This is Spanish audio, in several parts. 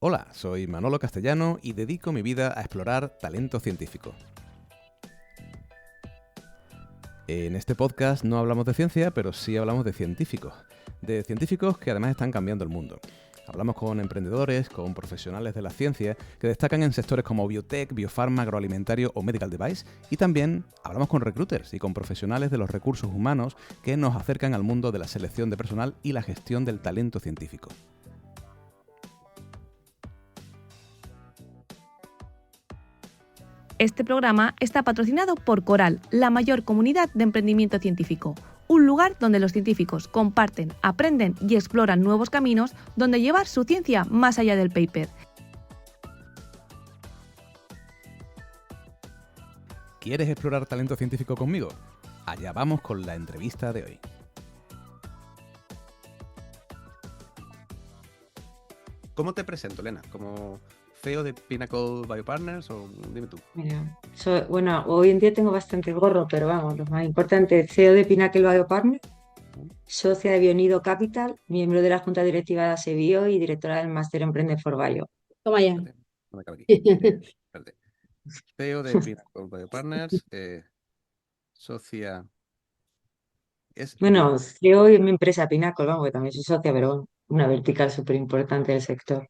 Hola, soy Manolo Castellano y dedico mi vida a explorar talento científico. En este podcast no hablamos de ciencia, pero sí hablamos de científicos que además están cambiando el mundo. Hablamos con emprendedores, con profesionales de la ciencia que destacan en sectores como biotech, biofarma, agroalimentario o medical device, y también hablamos con recruiters y con profesionales de los recursos humanos que nos acercan al mundo de la selección de personal y la gestión del talento científico. Este programa está patrocinado por Coral, la mayor comunidad de emprendimiento científico, un lugar donde los científicos comparten, aprenden y exploran nuevos caminos donde llevar su ciencia más allá del paper. ¿Quieres explorar talento científico conmigo? Allá vamos con la entrevista de hoy. ¿Cómo te presento, Elena? ¿Como CEO de Pinnacle Biopartners o dime tú? Mira, bueno, hoy en día tengo bastante gorro, pero vamos, lo más importante, CEO de Pinnacle Biopartners, socia de Bionido Capital, miembro de la Junta Directiva de ASEBIO y directora del Máster Emprende for Bio. Toma ya. Espérate, no me acabe aquí. Espérate. CEO de Pinnacle Biopartners, socia... Bueno, CEO y mi empresa Pinnacle, vamos, que también soy socia, pero bueno, una vertical súper importante del sector.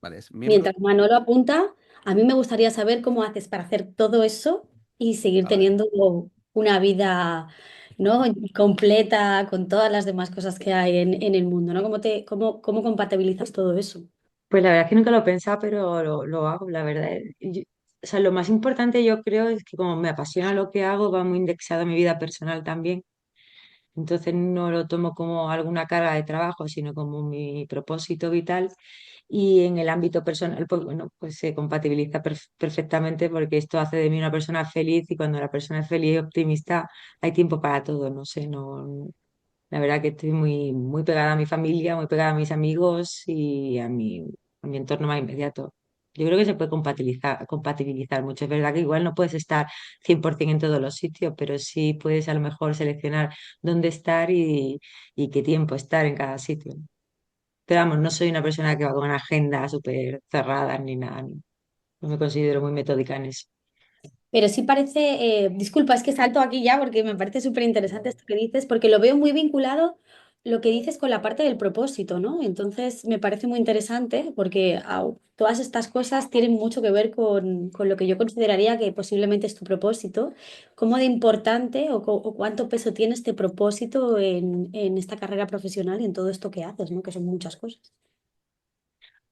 Vale, es miembro... Mientras Manolo apunta, a mí me gustaría saber cómo haces para hacer todo eso y seguir Vale. teniendo una vida, ¿no?, completa con todas las demás cosas que hay en el mundo, ¿no? ¿Cómo compatibilizas todo eso? Pues la verdad es que nunca lo he pensado, pero lo hago, la verdad. O sea, lo más importante yo creo es que como me apasiona lo que hago, va muy indexado a mi vida personal también. Entonces no lo tomo como alguna carga de trabajo, sino como mi propósito vital. Y en el ámbito personal, pues bueno, pues se compatibiliza perfectamente porque esto hace de mí una persona feliz y cuando la persona es feliz y optimista hay tiempo para todo, no sé, no, la verdad que estoy muy pegada a mi familia, muy pegada a mis amigos y a mi entorno más inmediato. Yo creo que se puede compatibilizar mucho. Es verdad que igual no puedes estar 100% en todos los sitios, pero sí puedes a lo mejor seleccionar dónde estar y qué tiempo estar en cada sitio. Pero vamos, no soy una persona que va con agenda súper cerrada ni nada. No me considero muy metódica en eso. Pero sí parece, disculpa, es que salto aquí ya porque me parece súper interesante esto que dices, porque lo veo muy vinculado lo que dices con la parte del propósito, ¿no? Entonces me parece muy interesante porque todas estas cosas tienen mucho que ver con lo que yo consideraría que posiblemente es tu propósito. ¿Cómo de importante o cuánto peso tiene este propósito en esta carrera profesional y en todo esto que haces, ¿no? Que son muchas cosas.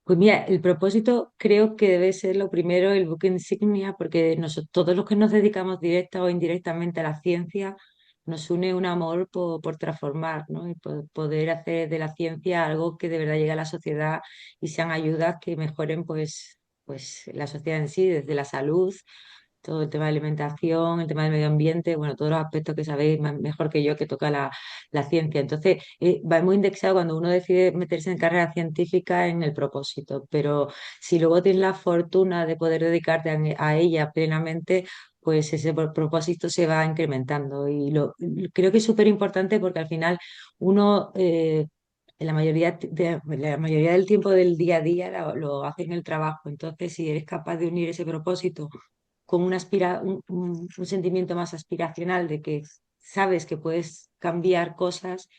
Pues mira, el propósito creo que debe ser lo primero, el buque insignia, porque todos los que nos dedicamos directa o indirectamente a la ciencia, nos une un amor por transformar, ¿no? Y poder hacer de la ciencia algo que de verdad llegue a la sociedad y sean ayudas que mejoren pues la sociedad en sí, desde la salud, todo el tema de alimentación, el tema del medio ambiente, bueno, todos los aspectos que sabéis mejor que yo que toca la ciencia. Entonces, va muy indexado cuando uno decide meterse en carrera científica en el propósito, pero si luego tienes la fortuna de poder dedicarte a ella plenamente, pues ese propósito se va incrementando. Creo que es súper importante porque al final uno... en la mayoría del tiempo del día a día lo hace en el trabajo. Entonces, si eres capaz de unir ese propósito con un sentimiento más aspiracional de que sabes que puedes cambiar cosas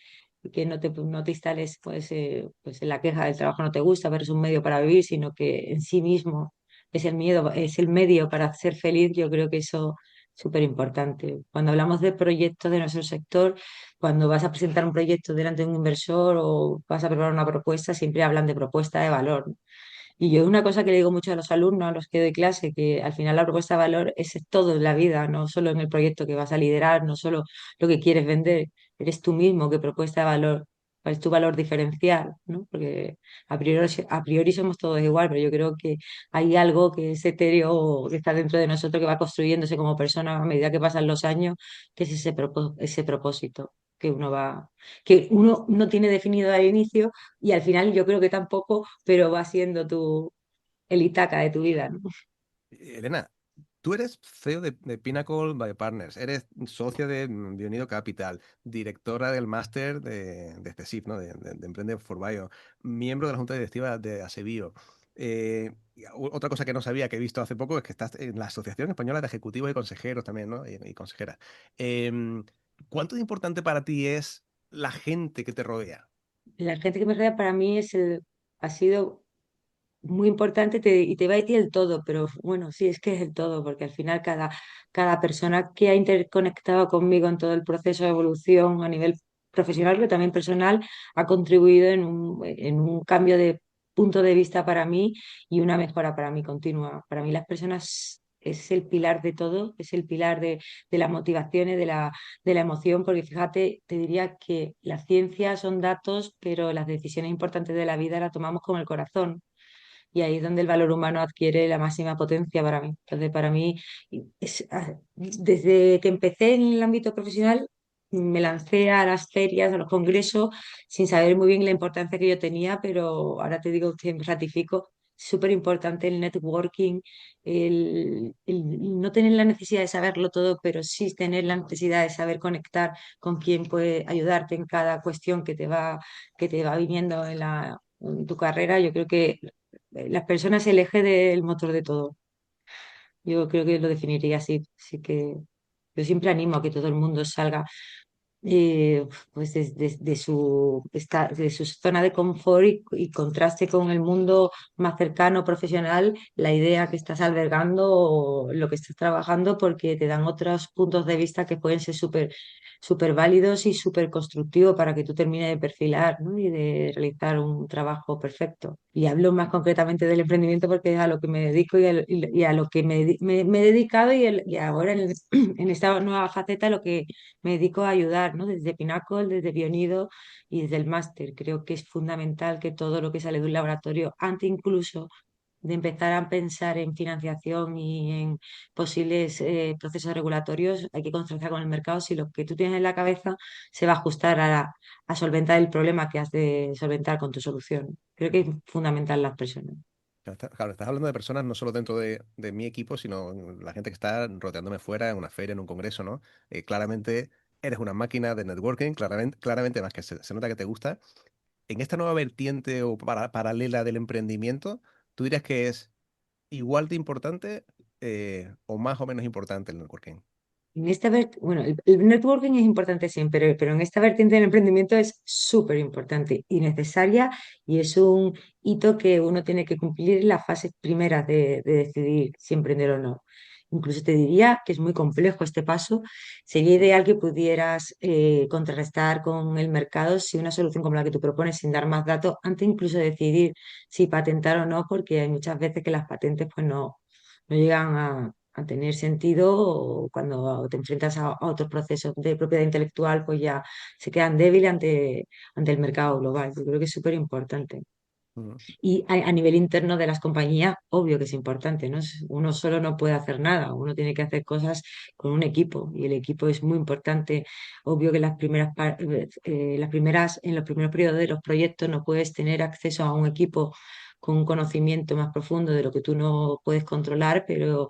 y que no te instales pues en la queja del trabajo no te gusta, pero es un medio para vivir, sino que en sí mismo es el medio para ser feliz. Yo creo que eso es súper importante. Cuando hablamos de proyectos de nuestro sector, cuando vas a presentar un proyecto delante de un inversor o vas a preparar una propuesta, siempre hablan de propuesta de valor, ¿no? Y yo una cosa que le digo mucho a los alumnos, a los que doy clase, que al final la propuesta de valor es todo en la vida, no solo en el proyecto que vas a liderar, no solo lo que quieres vender, eres tú mismo qué propuesta de valor, cuál es tu valor diferencial, ¿no? Porque a priori somos todos igual, pero yo creo que hay algo que es etéreo, que está dentro de nosotros, que va construyéndose como persona a medida que pasan los años, que es ese propósito que uno no tiene definido al inicio y al final yo creo que tampoco, pero va siendo el Itaca de tu vida, ¿no? Elena, tú eres CEO de Pinnacle Biopartners, eres socia de Bionido Capital, directora del máster de CSIF, ¿no? de Emprende for Bio, miembro de la junta directiva de ASEBIO. Otra cosa que no sabía, que he visto hace poco, es que estás en la Asociación Española de Ejecutivos y Consejeros también, ¿no? Y consejeras. Em, ¿Cuánto de importante para ti es la gente que te rodea? La gente que me rodea para mí ha sido muy importante y te va a decir el todo, pero bueno, sí, es que es el todo, porque al final cada persona que ha interconectado conmigo en todo el proceso de evolución a nivel profesional, pero también personal, ha contribuido en un cambio de punto de vista para mí y una mejora para mí continua. Para mí las personas es el pilar de todo, es el pilar de las motivaciones, de la emoción, porque fíjate, te diría que la ciencia son datos, pero las decisiones importantes de la vida las tomamos con el corazón. Y ahí es donde el valor humano adquiere la máxima potencia para mí. Entonces, para mí, desde que empecé en el ámbito profesional, me lancé a las ferias, a los congresos, sin saber muy bien la importancia que yo tenía, pero ahora te digo que me ratifico. Súper importante el networking, el no tener la necesidad de saberlo todo, pero sí tener la necesidad de saber conectar con quien puede ayudarte en cada cuestión que te va viniendo en tu carrera. Yo creo que las personas es el eje del motor de todo. Yo creo que lo definiría así. Así que yo siempre animo a que todo el mundo salga pues de su zona de confort y contraste con el mundo más cercano, profesional, la idea que estás albergando o lo que estás trabajando, porque te dan otros puntos de vista que pueden ser súper válidos y súper constructivos para que tú termines de perfilar, ¿no? Y de realizar un trabajo perfecto. Y hablo más concretamente del emprendimiento porque es a lo que me dedico y a lo que me he dedicado y ahora en esta nueva faceta lo que me dedico a ayudar, ¿no? Desde Pinnacle, desde Bionido y desde el máster. Creo que es fundamental que todo lo que sale de un laboratorio, antes incluso de empezar a pensar en financiación y en posibles procesos regulatorios, hay que contrastar con el mercado si lo que tú tienes en la cabeza se va a ajustar a solventar el problema que has de solventar con tu solución. Creo que es fundamental las personas. Claro, estás hablando de personas no solo dentro de mi equipo, sino la gente que está rodeándome fuera, en una feria, en un congreso, ¿no? Claramente eres una máquina de networking, claramente más que se nota que te gusta. En esta nueva vertiente o paralela del emprendimiento, ¿tú dirías que es igual de importante o más o menos importante el networking? Bueno, el networking es importante siempre, pero en esta vertiente del emprendimiento es súper importante y necesaria y es un hito que uno tiene que cumplir en las fases primeras de decidir si emprender o no. Incluso te diría que es muy complejo este paso. Sería ideal que pudieras contrarrestar con el mercado si una solución como la que tú propones, sin dar más datos, antes incluso de decidir si patentar o no, porque hay muchas veces que las patentes pues no llegan a tener sentido o cuando te enfrentas a otros procesos de propiedad intelectual, pues ya se quedan débiles ante el mercado global. Yo creo que es súper importante. Ujú, Y a nivel interno de las compañías, obvio que es importante, ¿no? Uno solo no puede hacer nada, uno tiene que hacer cosas con un equipo y el equipo es muy importante. Obvio que en los primeros periodos de los proyectos no puedes tener acceso a un equipo con un conocimiento más profundo de lo que tú no puedes controlar, pero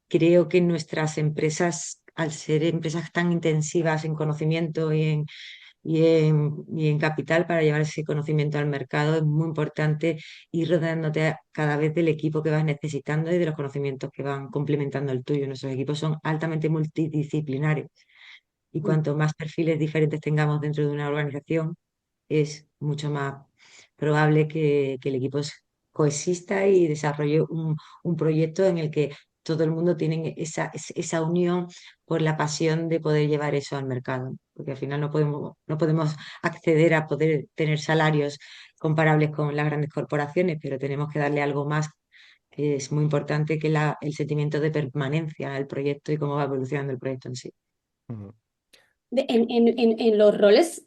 creo que nuestras empresas, al ser empresas tan intensivas en conocimiento y en capital para llevar ese conocimiento al mercado, es muy importante ir rodeándote cada vez del equipo que vas necesitando y de los conocimientos que van complementando el tuyo. Nuestros equipos son altamente multidisciplinarios y Mm. cuanto más perfiles diferentes tengamos dentro de una organización, es mucho más probable que el equipo coexista y desarrolle un proyecto en el que todo el mundo tiene esa unión por la pasión de poder llevar eso al mercado, porque al final no podemos acceder a poder tener salarios comparables con las grandes corporaciones, pero tenemos que darle algo más que es muy importante, que el sentimiento de permanencia al proyecto y cómo va evolucionando el proyecto en sí. ujú. En los roles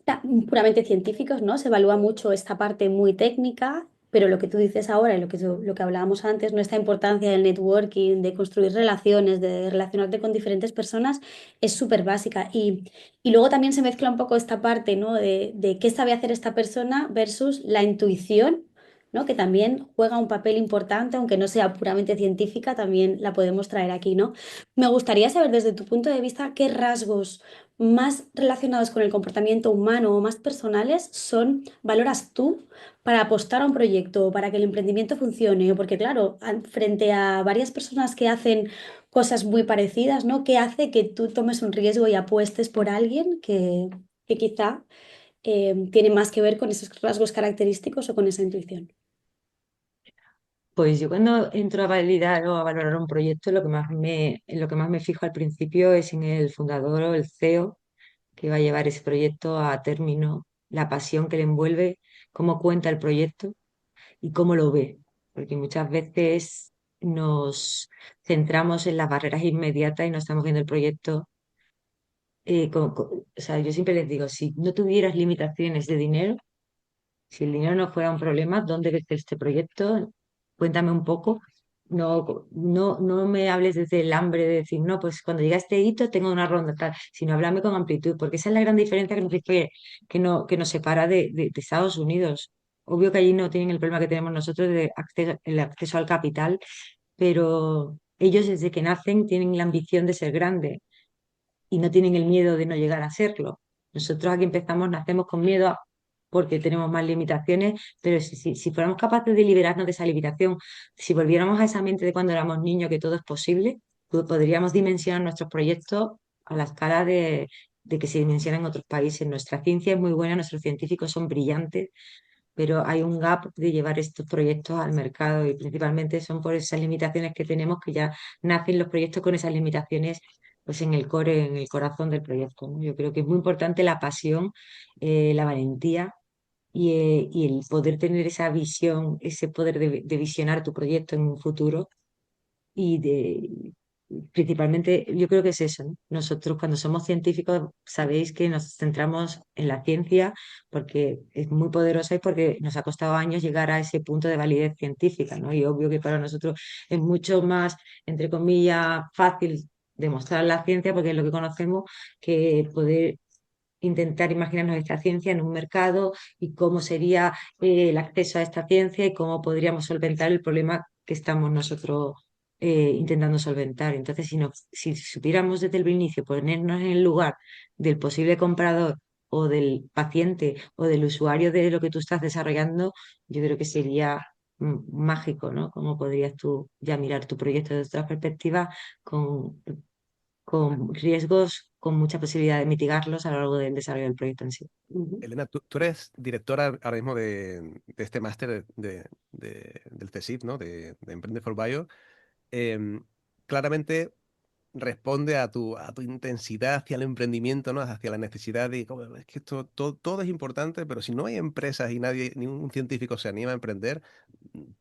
puramente científicos, ¿no? Se evalúa mucho esta parte muy técnica, pero lo que tú dices ahora y lo que hablábamos antes, ¿no? Esta importancia del networking, de construir relaciones, de relacionarte con diferentes personas, es súper básica. Y luego también se mezcla un poco esta parte, ¿no? De qué sabe hacer esta persona versus la intuición ¿no? Que también juega un papel importante, aunque no sea puramente científica, también la podemos traer aquí, ¿no? Me gustaría saber desde tu punto de vista qué rasgos más relacionados con el comportamiento humano o más personales valoras tú para apostar a un proyecto o para que el emprendimiento funcione, o porque claro, frente a varias personas que hacen cosas muy parecidas, ¿no? ¿Qué hace que tú tomes un riesgo y apuestes por alguien que quizá tiene más que ver con esos rasgos característicos o con esa intuición? Pues yo cuando entro a validar o a valorar un proyecto, en lo que más me fijo al principio es en el fundador o el CEO que va a llevar ese proyecto a término, la pasión que le envuelve, cómo cuenta el proyecto y cómo lo ve. Porque muchas veces nos centramos en las barreras inmediatas y no estamos viendo el proyecto. O sea, yo siempre les digo, si no tuvieras limitaciones de dinero, si el dinero no fuera un problema, ¿dónde ves este proyecto? Cuéntame un poco. No me hables desde el hambre de decir, no, pues cuando llega este hito tengo una ronda tal, sino háblame con amplitud, porque esa es la gran diferencia que nos separa de Estados Unidos. Obvio que allí no tienen el problema que tenemos nosotros de el acceso al capital, pero ellos desde que nacen tienen la ambición de ser grandes y no tienen el miedo de no llegar a serlo. Nosotros aquí empezamos, nacemos con miedo porque tenemos más limitaciones, pero si fuéramos capaces de liberarnos de esa limitación, si volviéramos a esa mente de cuando éramos niños, que todo es posible, pues podríamos dimensionar nuestros proyectos a la escala de que se dimensionan en otros países. Nuestra ciencia es muy buena, nuestros científicos son brillantes, pero hay un gap de llevar estos proyectos al mercado y principalmente son por esas limitaciones que tenemos que ya nacen los proyectos con esas limitaciones pues en el core, en el corazón del proyecto, ¿no? Yo creo que es muy importante la pasión, la valentía y el poder tener esa visión, ese poder de visionar tu proyecto en un futuro y principalmente yo creo que es eso, ¿no? Nosotros cuando somos científicos sabéis que nos centramos en la ciencia porque es muy poderosa y porque nos ha costado años llegar a ese punto de validez científica, ¿no? Y obvio que para nosotros es mucho más, entre comillas, fácil demostrar la ciencia porque es lo que conocemos que poder intentar imaginarnos esta ciencia en un mercado y cómo sería el acceso a esta ciencia y cómo podríamos solventar el problema que estamos nosotros intentando solventar. Entonces, si supiéramos desde el inicio ponernos en el lugar del posible comprador o del paciente o del usuario de lo que tú estás desarrollando, yo creo que sería mágico, ¿no? Cómo podrías tú ya mirar tu proyecto desde otra perspectiva con riesgos, con mucha posibilidad de mitigarlos a lo largo del desarrollo del proyecto en sí. Ujú. Elena, tú eres directora ahora mismo de este máster del CSIC, ¿no? De Emprende for Bio. Em, Claramente responde a tu intensidad hacia el emprendimiento, ¿no? Hacia la necesidad de, "Joder, es que esto todo es importante, pero si no hay empresas y nadie, ningún científico se anima a emprender,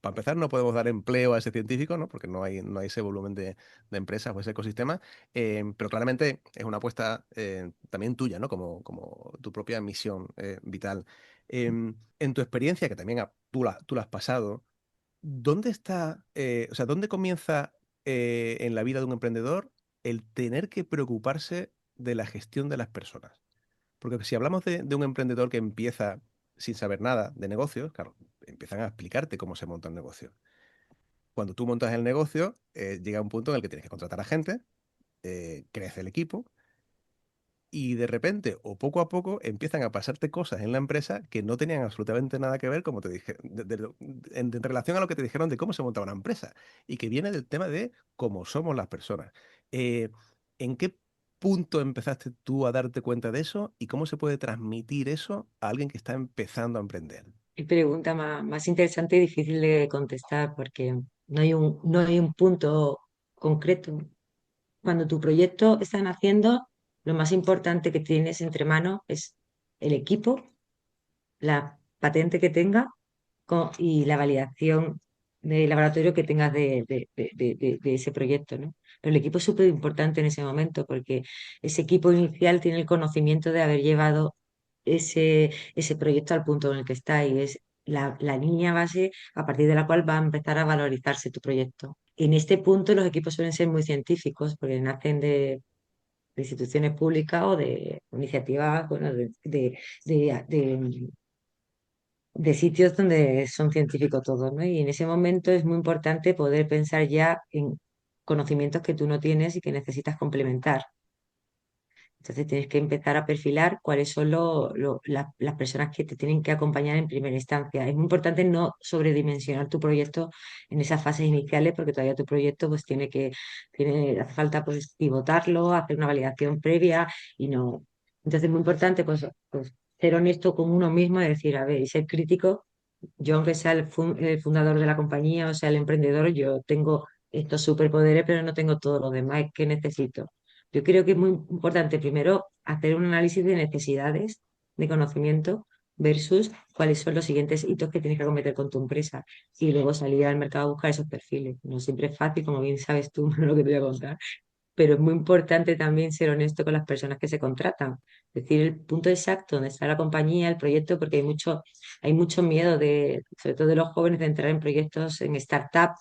para empezar no podemos dar empleo a ese científico, ¿no? Porque no hay ese volumen de empresas o ese ecosistema, pero claramente es una apuesta también tuya, ¿no? Como tu propia misión vital. En tu experiencia, que también tú la has pasado, ¿dónde está, o sea, dónde comienza en la vida de un emprendedor el tener que preocuparse de la gestión de las personas? Porque si hablamos de un emprendedor que empieza sin saber nada de negocios, claro, empiezan a explicarte cómo se monta un negocio. Cuando tú montas el negocio, llega un punto en el que tienes que contratar a gente, crece el equipo y de repente o poco a poco empiezan a pasarte cosas en la empresa que no tenían absolutamente nada que ver, como te dije, en relación a lo que te dijeron de cómo se monta una empresa y que viene del tema de cómo somos las personas. Eh, ¿En qué punto empezaste tú a darte cuenta de eso y cómo se puede transmitir eso a alguien que está empezando a emprender? Y pregunta más interesante y difícil de contestar porque no hay un punto concreto. Cuando tu proyecto está naciendo, lo más importante que tienes entre manos es el equipo, la patente que tenga y la validación de laboratorio que tengas de ese proyecto, ¿no? Pero el equipo es súper importante en ese momento porque ese equipo inicial tiene el conocimiento de haber llevado ese proyecto al punto en el que está y es la línea base a partir de la cual va a empezar a valorizarse tu proyecto. En este punto los equipos suelen ser muy científicos porque nacen de instituciones públicas o de iniciativas, bueno, de sitios donde son científicos todos, ¿no? Y en ese momento es muy importante poder pensar ya en conocimientos que tú no tienes y que necesitas complementar. Entonces tienes que empezar a perfilar cuáles son las personas que te tienen que acompañar en primera instancia. Es muy importante no sobredimensionar tu proyecto en esas fases iniciales porque todavía tu proyecto pues hace falta pues pivotarlo, hacer una validación previa y no. Entonces es muy importante pues ser honesto con uno mismo y decir, a ver, y ser crítico. Yo aunque sea el fundador de la compañía o sea el emprendedor, yo tengo estos superpoderes, pero no tengo todo lo demás que necesito. Yo creo que es muy importante primero hacer un análisis de necesidades de conocimiento versus cuáles son los siguientes hitos que tienes que acometer con tu empresa y luego salir al mercado a buscar esos perfiles. No siempre es fácil, como bien sabes tú, lo que te voy a contar, pero es muy importante también ser honesto con las personas que se contratan. Decir el punto exacto donde está la compañía, el proyecto, porque hay mucho miedo sobre todo de los jóvenes, de entrar en proyectos en startups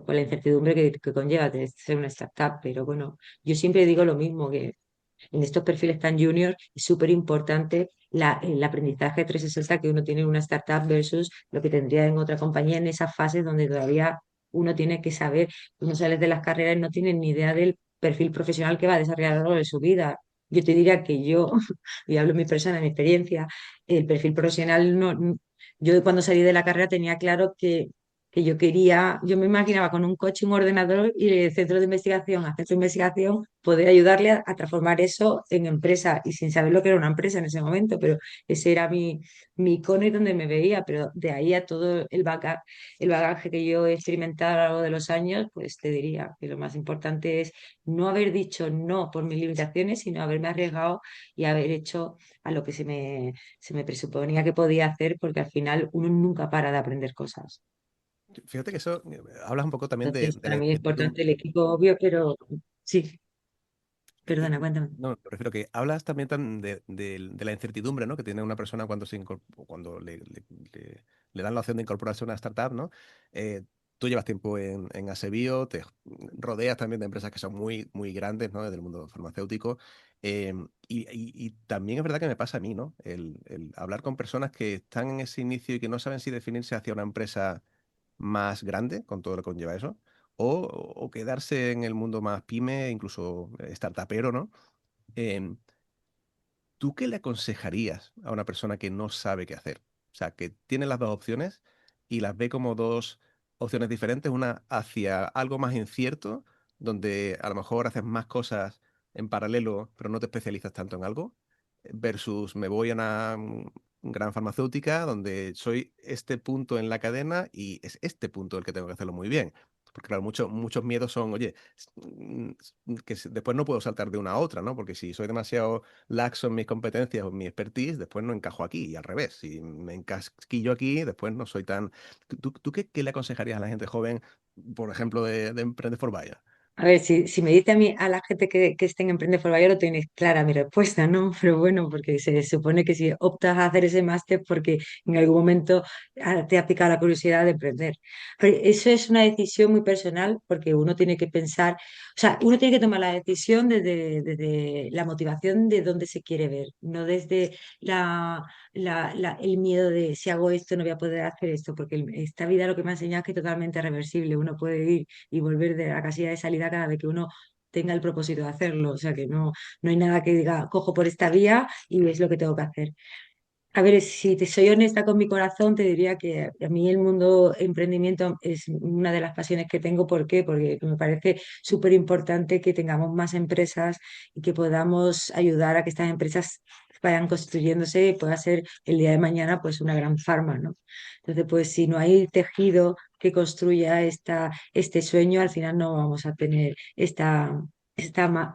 por la incertidumbre que conlleva tener que ser una startup. Pero bueno, yo siempre digo lo mismo, que en estos perfiles tan junior es súper importante el aprendizaje 360 que uno tiene en una startup versus lo que tendría en otra compañía en esas fases donde todavía uno tiene que saber, uno sale de las carreras y no tiene ni idea del perfil profesional que va a desarrollar a lo largo de su vida. Yo te diría que yo, y hablo en mi persona, en mi experiencia, el perfil profesional yo cuando salí de la carrera tenía claro que yo me imaginaba con un coche, un ordenador y el centro de investigación, a centro de investigación, poder ayudarle a transformar eso en empresa y sin saber lo que era una empresa en ese momento, pero ese era mi icono y donde me veía, pero de ahí a todo el bagaje que yo he experimentado a lo largo de los años, pues te diría que lo más importante es no haber dicho no por mis limitaciones, sino haberme arriesgado y haber hecho a lo que se me presuponía que podía hacer, porque al final uno nunca para de aprender cosas. Fíjate que eso, hablas un poco también Entonces, de para la mí es importante incertidumbre. el equipo, obvio, pero sí, perdona, cuéntame. No, me refiero que hablas también de la incertidumbre, ¿no? Que tiene una persona cuando cuando le dan la opción de incorporarse a una startup, ¿no? Eh, Tú llevas tiempo en Asebio, te rodeas también de empresas que son muy, muy grandes, ¿no? Del mundo farmacéutico. Y también es verdad que me pasa a mí, ¿no? El hablar con personas que están en ese inicio y que no saben si definirse hacia una empresa más grande, con todo lo que conlleva eso, o quedarse en el mundo más pyme, incluso startupero, ¿no? Em, ¿Tú qué le aconsejarías a una persona que no sabe qué hacer? O sea, que tiene las dos opciones y las ve como dos opciones diferentes, una hacia algo más incierto, donde a lo mejor haces más cosas en paralelo, pero no te especializas tanto en algo, versus me voy a una gran farmacéutica donde soy este punto en la cadena y es este punto el que tengo que hacerlo muy bien. Porque claro, muchos miedos son, oye, después no puedo saltar de una a otra, ¿no? Porque si soy demasiado laxo en mis competencias o en mi expertise, después no encajo aquí y al revés. Si me encasquillo aquí, después no soy tan... ¿Tú qué le aconsejarías a la gente joven, por ejemplo, de Emprende for Vaya? A ver, si me dice a mí, a la gente que esté en Emprende for Valor, tenéis clara mi respuesta, ¿no? Pero bueno, porque se supone que si optas a hacer ese máster porque en algún momento te ha picado la curiosidad de emprender. Pero eso es una decisión muy personal porque uno tiene que pensar, o sea, uno tiene que tomar la decisión desde la motivación de dónde se quiere ver, no desde el miedo de si hago esto no voy a poder hacer esto, porque esta vida lo que me ha enseñado es que es totalmente reversible. Uno puede ir y volver de la casilla de salida cada vez que uno tenga el propósito de hacerlo. O sea que no hay nada que diga, cojo por esta vía y es lo que tengo que hacer. A ver, si te soy honesta con mi corazón, te diría que a mí el mundo emprendimiento es una de las pasiones que tengo. ¿Por qué? Porque me parece súper importante que tengamos más empresas y que podamos ayudar a que estas empresas vayan constituyéndose y pueda ser el día de mañana pues una gran farma, ¿no? Entonces, pues si no hay tejido que construya este sueño, al final no vamos a tener esta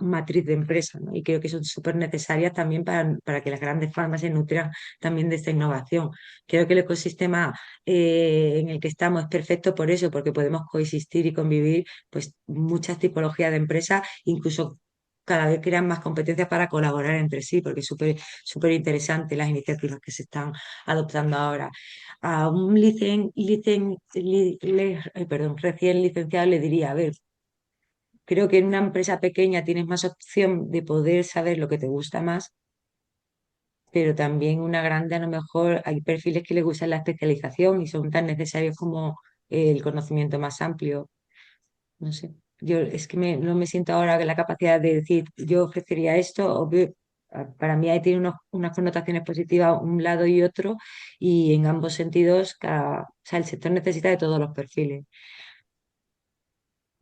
matriz de empresa, ¿no? Y creo que son súper necesarias también para que las grandes farmas se nutran también de esta innovación. Creo que el ecosistema en el que estamos es perfecto por eso, porque podemos coexistir y convivir pues muchas tipologías de empresas, incluso cada vez crean más competencias para colaborar entre sí, porque es súper súper interesante las iniciativas que se están adoptando ahora. A un recién licenciado le diría, a ver, creo que en una empresa pequeña tienes más opción de poder saber lo que te gusta más pero también una grande, a lo mejor hay perfiles que les gustan la especialización y son tan necesarios como el conocimiento más amplio. No sé, yo es que no me siento ahora con la capacidad de decir, yo ofrecería esto, para mí ahí tiene unas connotaciones positivas un lado y otro, y en ambos sentidos, o sea, el sector necesita de todos los perfiles.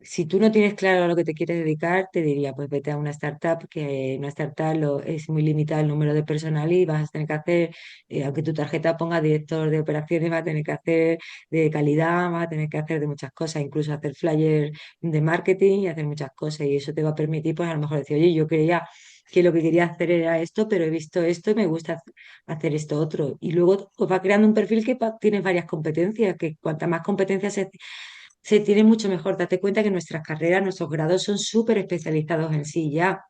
Si tú no tienes claro a lo que te quieres dedicar, te diría, pues vete a una startup, que una startup es muy limitado el número de personal y vas a tener que hacer, aunque tu tarjeta ponga director de operaciones, vas a tener que hacer de calidad, vas a tener que hacer de muchas cosas, incluso hacer flyers de marketing y hacer muchas cosas. Y eso te va a permitir, pues a lo mejor decir, oye, yo creía que lo que quería hacer era esto, pero he visto esto y me gusta hacer esto otro. Y luego pues va creando un perfil que tienes varias competencias, que cuantas más competencias se tiene mucho mejor. Date cuenta que nuestras carreras, nuestros grados son súper especializados en sí ya.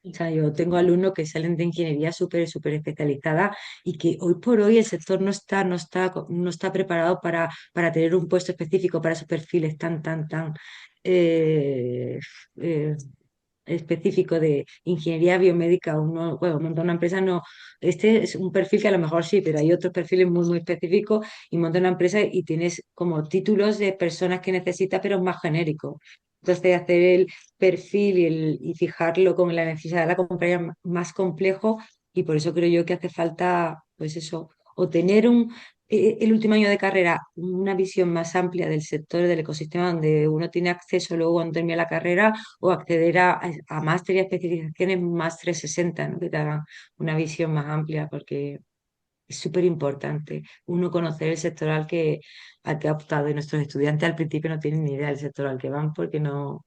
O sea, yo tengo alumnos que salen de ingeniería súper especializada y que hoy por hoy el sector no está preparado para tener un puesto específico para esos perfiles tan eh, eh, específico de ingeniería biomédica. Bueno, monta una empresa, no, este es un perfil que a lo mejor sí, pero hay otros perfiles muy específicos y monta una empresa y tienes como títulos de personas que necesitas, pero más genéricos. Entonces, hacer el perfil y fijarlo con la necesidad de la compañía más complejo, y por eso creo yo que hace falta, pues eso, o tener el último año de carrera una visión más amplia del sector, del ecosistema, donde uno tiene acceso luego cuando termina la carrera, o acceder a máster y a especializaciones más 360, ¿no? Que te hagan una visión más amplia, porque es súper importante uno conocer el sector al que ha optado. Y nuestros estudiantes al principio no tienen ni idea del sector al que van porque no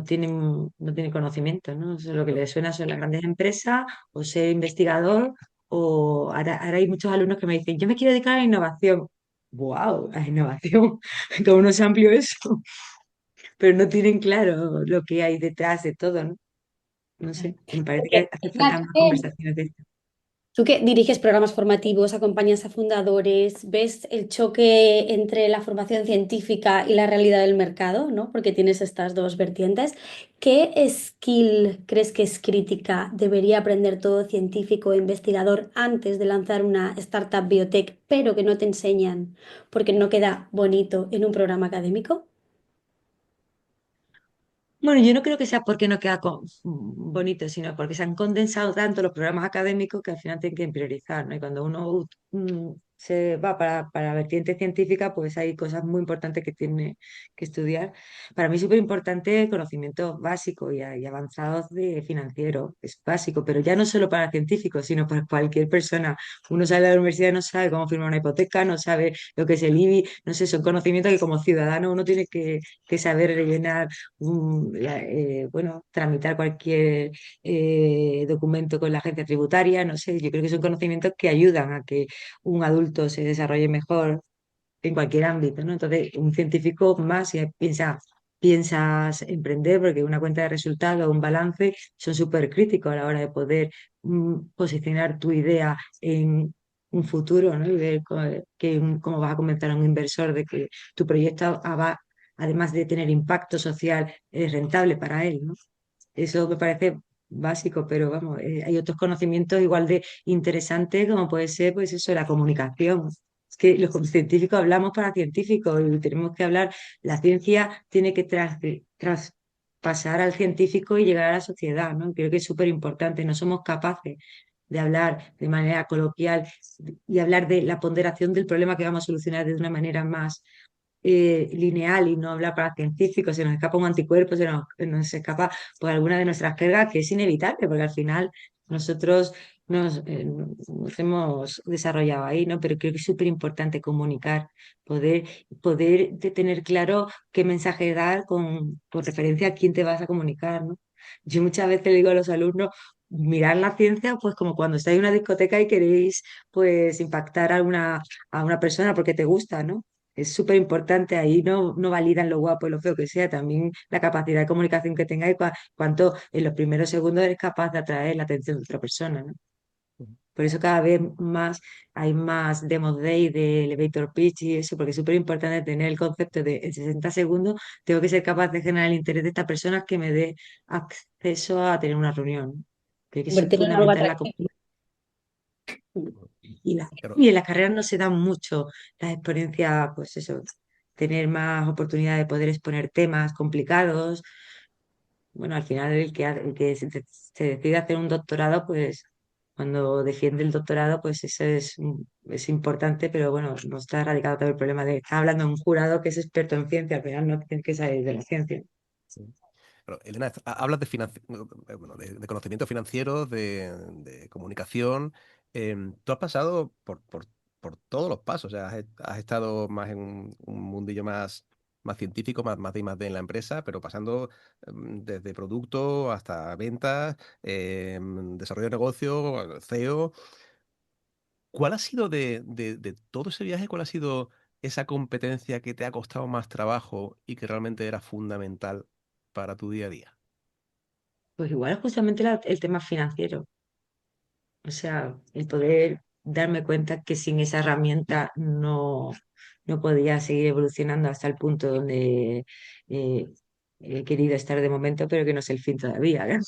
tienen conocimiento, ¿no? Eso, lo que les suena son las grandes empresas o ser investigador. O ahora hay muchos alumnos que me dicen, yo me quiero dedicar a la innovación. ¡Wow! A la innovación. Como no es amplio eso, pero no tienen claro lo que hay detrás de todo, ¿no? No sé, me parece que Porque, hace falta más fíjate, conversaciones de esto. tú que diriges programas formativos, acompañas a fundadores, ves el choque entre la formación científica y la realidad del mercado, ¿no? Porque tienes estas dos vertientes. ¿Qué skill crees que es crítica debería aprender todo científico o investigador antes de lanzar una startup biotech, pero que no te enseñan porque no queda bonito en un programa académico? Bueno, yo no creo que sea porque no queda bonito, sino porque se han condensado tanto los programas académicos que al final tienen que priorizar, ¿no? Y cuando uno se va para vertiente científica, pues hay cosas muy importantes que tiene que estudiar. Para mí es súper importante conocimientos básicos y avanzados de financiero, es básico, pero ya no solo para científicos, sino para cualquier persona. Uno sale de la universidad y no sabe cómo firmar una hipoteca, no sabe lo que es el IBI, no sé, son conocimientos que como ciudadano uno tiene que saber rellenar, bueno, tramitar cualquier documento con la agencia tributaria, no sé, yo creo que son conocimientos que ayudan a que un adulto se desarrolle mejor en cualquier ámbito, ¿no? Entonces, un científico más, si piensas emprender, porque una cuenta de resultados, un balance, son súper críticos a la hora de poder posicionar tu idea en un futuro, ¿no? Y ver cómo vas a convencer a un inversor de que tu proyecto va, además de tener impacto social, es rentable para él, ¿no? Eso me parece básico, pero vamos, hay otros conocimientos igual de interesantes, como puede ser, pues eso, la comunicación. Es que los científicos hablamos para científicos y tenemos que hablar, la ciencia tiene que traspasar al científico y llegar a la sociedad, ¿no? Creo que es súper importante, no somos capaces de hablar de manera coloquial y hablar de la ponderación del problema que vamos a solucionar de una manera más lineal y no hablar para científicos. Se nos escapa un anticuerpo, se nos escapa por alguna de nuestras cargas, que es inevitable, porque al final nosotros nos hemos desarrollado ahí, ¿no? Pero creo que es súper importante comunicar, poder tener claro qué mensaje dar con referencia a quién te vas a comunicar, ¿no? Yo muchas veces le digo a los alumnos, mirar la ciencia, pues como cuando estáis en una discoteca y queréis, pues, impactar a una persona porque te gusta, ¿no? Es súper importante, ahí no validan lo guapo y lo feo que sea, también la capacidad de comunicación que tengáis, cuánto en los primeros segundos eres capaz de atraer la atención de otra persona, ¿no? Por eso cada vez más hay más demos day de elevator pitch y eso, porque es súper importante tener el concepto de en 60 segundos tengo que ser capaz de generar el interés de esta persona que me dé acceso a tener una reunión. Creo que es Convertirlo en algo fundamental atractivo. Y, Pero, y en las carreras no se dan mucho las experiencias, pues eso, tener más oportunidad de poder exponer temas complicados. Bueno, al final el que se decide hacer un doctorado, pues cuando defiende el doctorado, pues eso es importante, pero bueno, no está erradicado todo el problema de estar hablando de un jurado que es experto en ciencia, al final no tiene que salir de la ciencia. pero, Elena, hablas de, bueno, de conocimiento financiero, de comunicación. Tú has pasado por todos los pasos. O sea, has estado más en un mundillo más científico, más de I más D en la empresa, pero pasando desde producto hasta ventas, desarrollo de negocio, CEO. ¿Cuál ha sido de todo ese viaje, cuál ha sido esa competencia que te ha costado más trabajo y que realmente era fundamental para tu día a día? Pues igual justamente el tema financiero. O sea, el poder darme cuenta que sin esa herramienta no podía seguir evolucionando hasta el punto donde eh, he querido estar de momento, pero que no es el fin todavía, ¿no?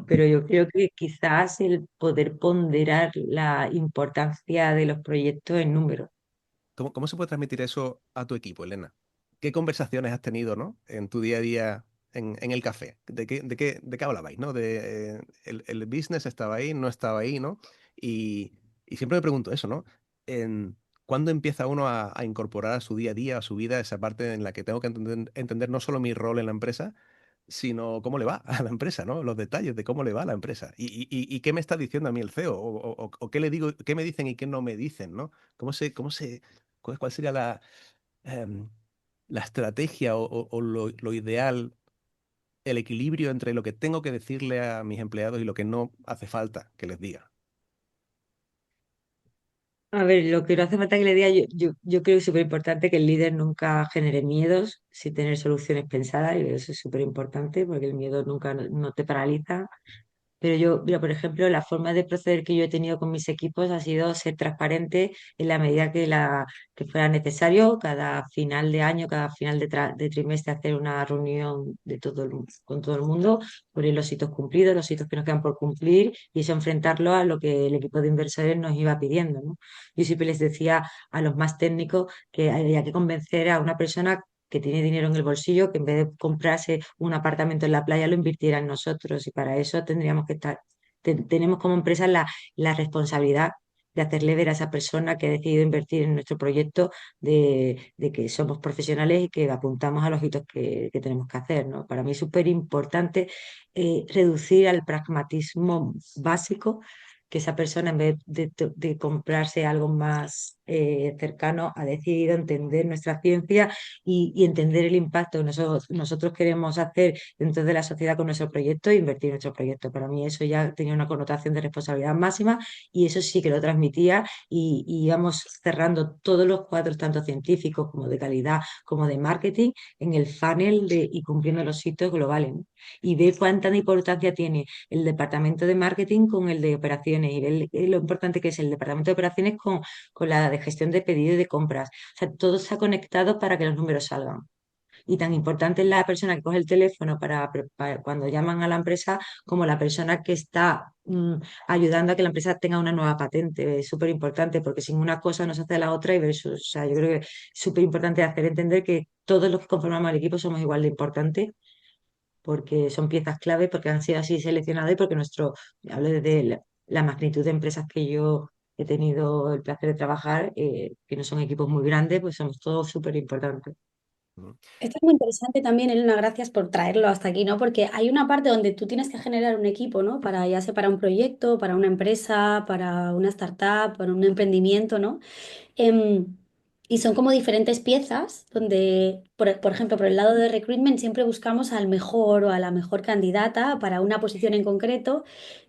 Pero yo creo que quizás el poder ponderar la importancia de los proyectos en números. ¿Cómo se puede transmitir eso a tu equipo, Elena? ¿Qué conversaciones has tenido, ¿no? En tu día a día en el café. ¿De qué hablabais, ¿no? El business estaba ahí, no estaba ahí, ¿no? Y siempre me pregunto eso, ¿no? ¿Cuándo empieza uno a incorporar a su día a día, a su vida, esa parte en la que tengo que entender no solo mi rol en la empresa, sino cómo le va a la empresa, ¿no? Los detalles de cómo le va a la empresa. Y qué me está diciendo a mí el CEO, o qué le digo, qué me dicen y qué no me dicen, ¿no? ¿Cuál sería em, la estrategia o lo ideal, el equilibrio entre lo que tengo que decirle a mis empleados y lo que no hace falta que les diga? A ver, lo que no hace falta que le diga, yo creo que es súper importante que el líder nunca genere miedos, sí tener soluciones pensadas, y eso es súper importante porque el miedo nunca no te paraliza. Pero yo, mira, por ejemplo, la forma de proceder que yo he tenido con mis equipos ha sido ser transparente en la medida que fuera necesario, cada final de año, cada final de trimestre, hacer una reunión con todo el mundo, poner los hitos cumplidos, los hitos que nos quedan por cumplir y eso enfrentarlo a lo que el equipo de inversores nos iba pidiendo, ¿no? Yo siempre les decía a los más técnicos que había que convencer a una persona que tiene dinero en el bolsillo, que en vez de comprarse un apartamento en la playa lo invirtiera en nosotros. Y para eso tendríamos que estar, tenemos como empresa la responsabilidad de hacerle ver a esa persona que ha decidido invertir en nuestro proyecto de que somos profesionales y que apuntamos a los hitos que tenemos que hacer, ¿no? Para mí es súper importante reducir al pragmatismo básico, que esa persona en vez de comprarse algo más cercano ha decidido entender nuestra ciencia y entender el impacto que nosotros queremos hacer dentro de la sociedad con nuestro proyecto e invertir en nuestro proyecto. Para mí eso ya tenía una connotación de responsabilidad máxima y eso sí que lo transmitía y íbamos cerrando todos los cuadros, tanto científicos como de calidad, como de marketing, en el funnel y cumpliendo los hitos globales, ¿no? Y ver cuánta importancia tiene el departamento de marketing con el de operaciones y ver lo importante que es el departamento de operaciones con la de gestión de pedido y de compras. O sea, todo está conectado para que los números salgan. Y tan importante es la persona que coge el teléfono para cuando llaman a la empresa como la persona que está ayudando a que la empresa tenga una nueva patente. Es súper importante porque sin una cosa no se hace la otra y versus. O sea, yo creo que es súper importante hacer entender que todos los que conformamos el equipo somos igual de importantes porque son piezas clave, porque han sido así seleccionadas y porque hablo desde la magnitud de empresas que yo he tenido el placer de trabajar, que no son equipos muy grandes, pues somos todos súper importantes. Ujú. Esto es muy interesante también, Elena, gracias por traerlo hasta aquí, ¿no? Porque hay una parte donde tú tienes que generar un equipo, ¿no? Para, ya sea para un proyecto, para una empresa, para una startup, para un emprendimiento, ¿no? Em, y son como diferentes piezas donde, por ejemplo, por el lado de recruitment siempre buscamos al mejor o a la mejor candidata para una posición en concreto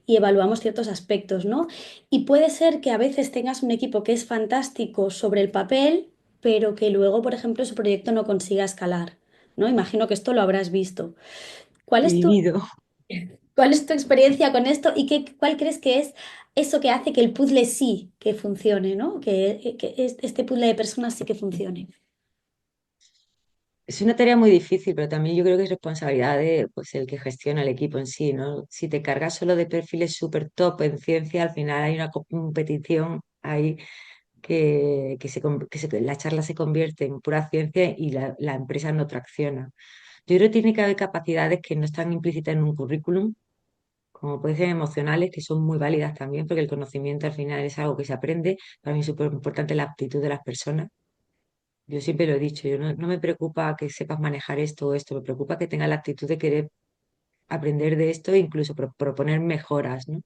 y evaluamos ciertos aspectos, ¿no? Y puede ser que a veces tengas un equipo que es fantástico sobre el papel, pero que luego, por ejemplo, su proyecto no consiga escalar, ¿no? Imagino que esto lo habrás visto. ¿Cuál es tu Vivido. ¿Cuál es tu experiencia con esto y cuál crees que es eso que hace que el puzzle sí que funcione, ¿no? Que este puzzle de personas sí que funcione. Es una tarea muy difícil, pero también yo creo que es responsabilidad de pues, el que gestiona el equipo en sí, ¿no? Si te cargas solo de perfiles súper top en ciencia, al final hay una competición ahí la charla se convierte en pura ciencia y la empresa no tracciona. Yo creo que tiene que haber capacidades que no están implícitas en un currículum, como pueden ser emocionales, que son muy válidas también, porque el conocimiento al final es algo que se aprende. Para mí es súper importante la aptitud de las personas. Yo siempre lo he dicho, yo no me preocupa que sepas manejar esto o esto, me preocupa que tengas la actitud de querer aprender de esto e incluso proponer mejoras, ¿no?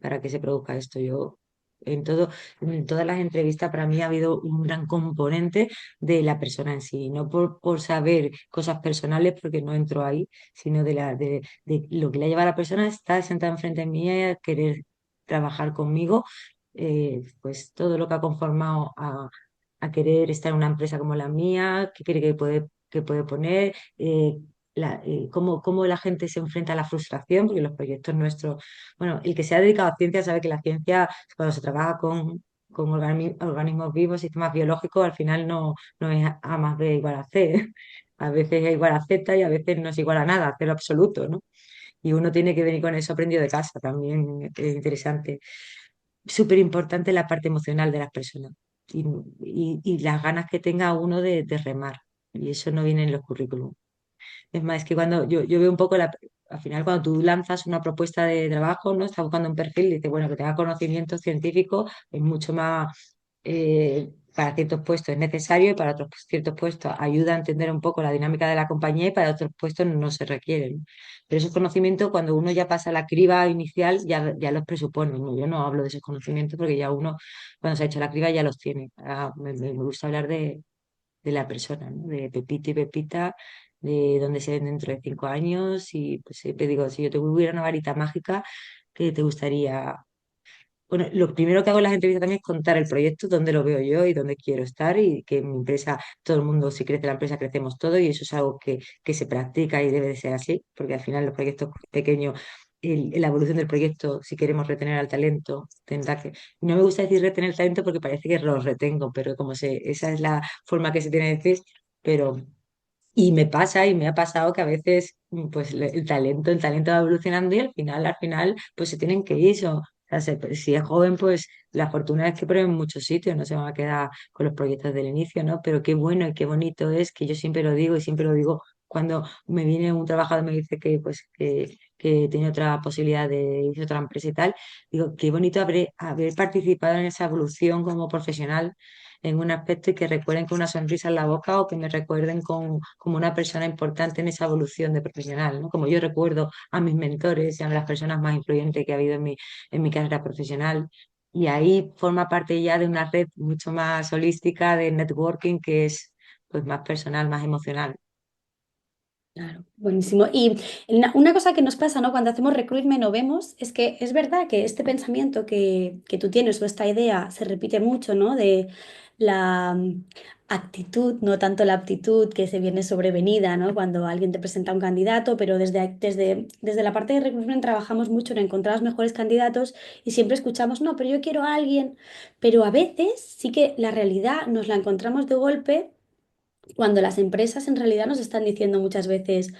Para que se produzca esto. En todas las entrevistas para mí ha habido un gran componente de la persona en sí, no por saber cosas personales, porque no entro ahí, sino de lo que le lleva a la persona a estar sentada enfrente de mí y a querer trabajar conmigo, pues todo lo que ha conformado a querer estar en una empresa como la mía, qué cree que puede poner. Cómo la gente se enfrenta a la frustración, porque los proyectos nuestros, bueno, el que se ha dedicado a ciencia sabe que la ciencia, cuando se trabaja con organismos vivos, sistemas biológicos, al final no es A más B igual a C. A veces es igual a Z y a veces no es igual a nada, cero absoluto, ¿no? Y uno tiene que venir con eso aprendido de casa también, es interesante. Súper importante la parte emocional de las personas y, y las ganas que tenga uno de remar. Y eso no viene en los currículums. Es más, es que cuando yo veo un poco al final cuando tú lanzas una propuesta de trabajo, ¿no? Estás buscando un perfil, dices, bueno, que tenga conocimientos científicos, es mucho más, para ciertos puestos es necesario y para otros ciertos puestos ayuda a entender un poco la dinámica de la compañía y para otros puestos no se requieren. Pero esos conocimientos, cuando uno ya pasa la criba inicial, ya los presupone, ¿no? Yo no hablo de esos conocimientos porque ya uno, cuando se ha hecho la criba, ya los tiene. Ahora me gusta hablar de la persona, ¿no? De Pepito y Pepita, de dónde se ven dentro de 5 años. Y pues siempre digo, si yo te hubiera una varita mágica, ¿qué te gustaría? Bueno, lo primero que hago en las entrevistas también es contar el proyecto, dónde lo veo yo y dónde quiero estar y que en mi empresa, todo el mundo, si crece la empresa, crecemos todos y eso es algo que se practica y debe de ser así, porque al final los proyectos pequeños, la evolución del proyecto, si queremos retener al talento, tendrá que... No me gusta decir retener el talento porque parece que lo retengo, pero esa es la forma que se tiene de decir, pero... Y me pasa y me ha pasado que a veces pues el talento va evolucionando y al final pues se tienen que ir. O sea, si es joven, pues la fortuna es que prueben muchos sitios, no se van a quedar con los proyectos del inicio, ¿no? Pero qué bueno y qué bonito es, que yo siempre lo digo y siempre lo digo cuando me viene un trabajador y me dice que tiene otra posibilidad de irse a otra empresa y tal, digo, qué bonito haber participado en esa evolución como profesional en un aspecto y que recuerden con una sonrisa en la boca o que me recuerden como una persona importante en esa evolución de profesional, ¿no? Como yo recuerdo a mis mentores y a las personas más influyentes que ha habido en mi carrera profesional. Y ahí forma parte ya de una red mucho más holística de networking que es pues más personal, más emocional. Claro, buenísimo. Y una cosa que nos pasa, ¿no? Cuando hacemos recruitment o vemos, es que es verdad que este pensamiento que tú tienes o esta idea se repite mucho, ¿no? De la actitud, no tanto la aptitud que se viene sobrevenida, ¿no? Cuando alguien te presenta un candidato, pero desde la parte de recruitment trabajamos mucho en encontrar los mejores candidatos y siempre escuchamos, no, pero yo quiero a alguien, pero a veces sí que la realidad nos la encontramos de golpe cuando las empresas en realidad nos están diciendo muchas veces,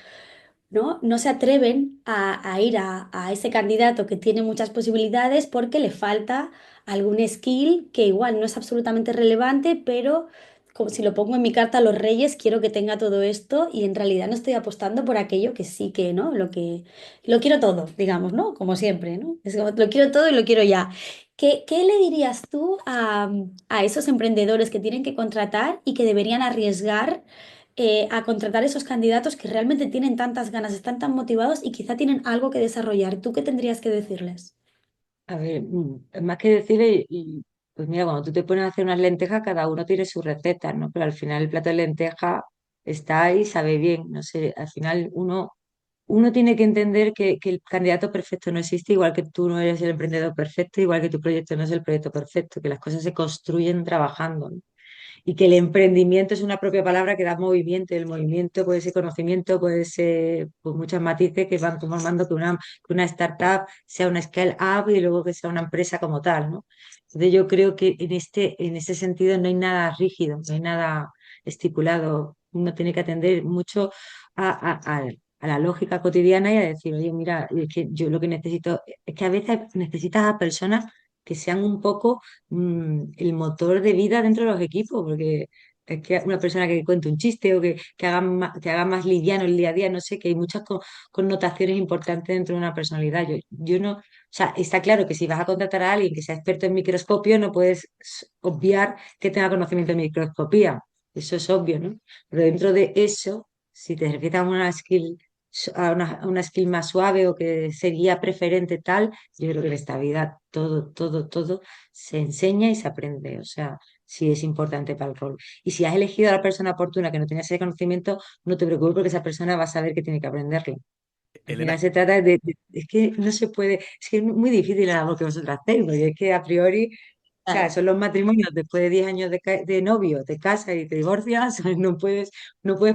¿no? No se atreven a ir a ese candidato que tiene muchas posibilidades porque le falta algún skill que igual no es absolutamente relevante, pero como si lo pongo en mi carta a los reyes, quiero que tenga todo esto y en realidad no estoy apostando por aquello que sí que, ¿no? Lo quiero todo, digamos, ¿no? Como siempre, ¿no? Es como, lo quiero todo y lo quiero ya. ¿Qué le dirías tú a esos emprendedores que tienen que contratar y que deberían arriesgar a contratar esos candidatos que realmente tienen tantas ganas, están tan motivados y quizá tienen algo que desarrollar? ¿Tú qué tendrías que decirles? A ver, más que decirle, pues mira, cuando tú te pones a hacer unas lentejas, cada uno tiene su receta, ¿no? Pero al final el plato de lenteja está ahí, sabe bien, no sé, al final uno tiene que entender que el candidato perfecto no existe, igual que tú no eres el emprendedor perfecto, igual que tu proyecto no es el proyecto perfecto, que las cosas se construyen trabajando, ¿no? Y que el emprendimiento es una propia palabra que da movimiento, y el movimiento puede ser conocimiento, puede ser pues, muchos matices que van conformando que una startup sea una scale up y luego que sea una empresa como tal, ¿no? Entonces yo creo que en este sentido no hay nada rígido, no hay nada estipulado. uno tiene que atender mucho a la lógica cotidiana y a decir, oye, mira, es que yo lo que necesito es que a veces necesitas a personas que sean un poco el motor de vida dentro de los equipos, porque es que una persona que cuente un chiste o que haga más liviano el día a día, no sé, que hay muchas connotaciones importantes dentro de una personalidad. Yo no, o sea, está claro que si vas a contratar a alguien que sea experto en microscopio, no puedes obviar que tenga conocimiento en microscopía. Eso es obvio, ¿no? Pero dentro de eso, si te refieres a una skill, a una skill más suave o que sería preferente tal, yo creo que en esta vida todo se enseña y se aprende. O sea, sí es importante para el rol. Y si has elegido a la persona oportuna que no tenía ese conocimiento, no te preocupes porque esa persona va a saber que tiene que aprenderlo. Al final Elena, se trata es que no se puede, es que es muy difícil la labor que vosotras hacéis, porque es que a priori, o sea, Claro. son los matrimonios después de 10 años de novio, te casas y te divorcias, no puedes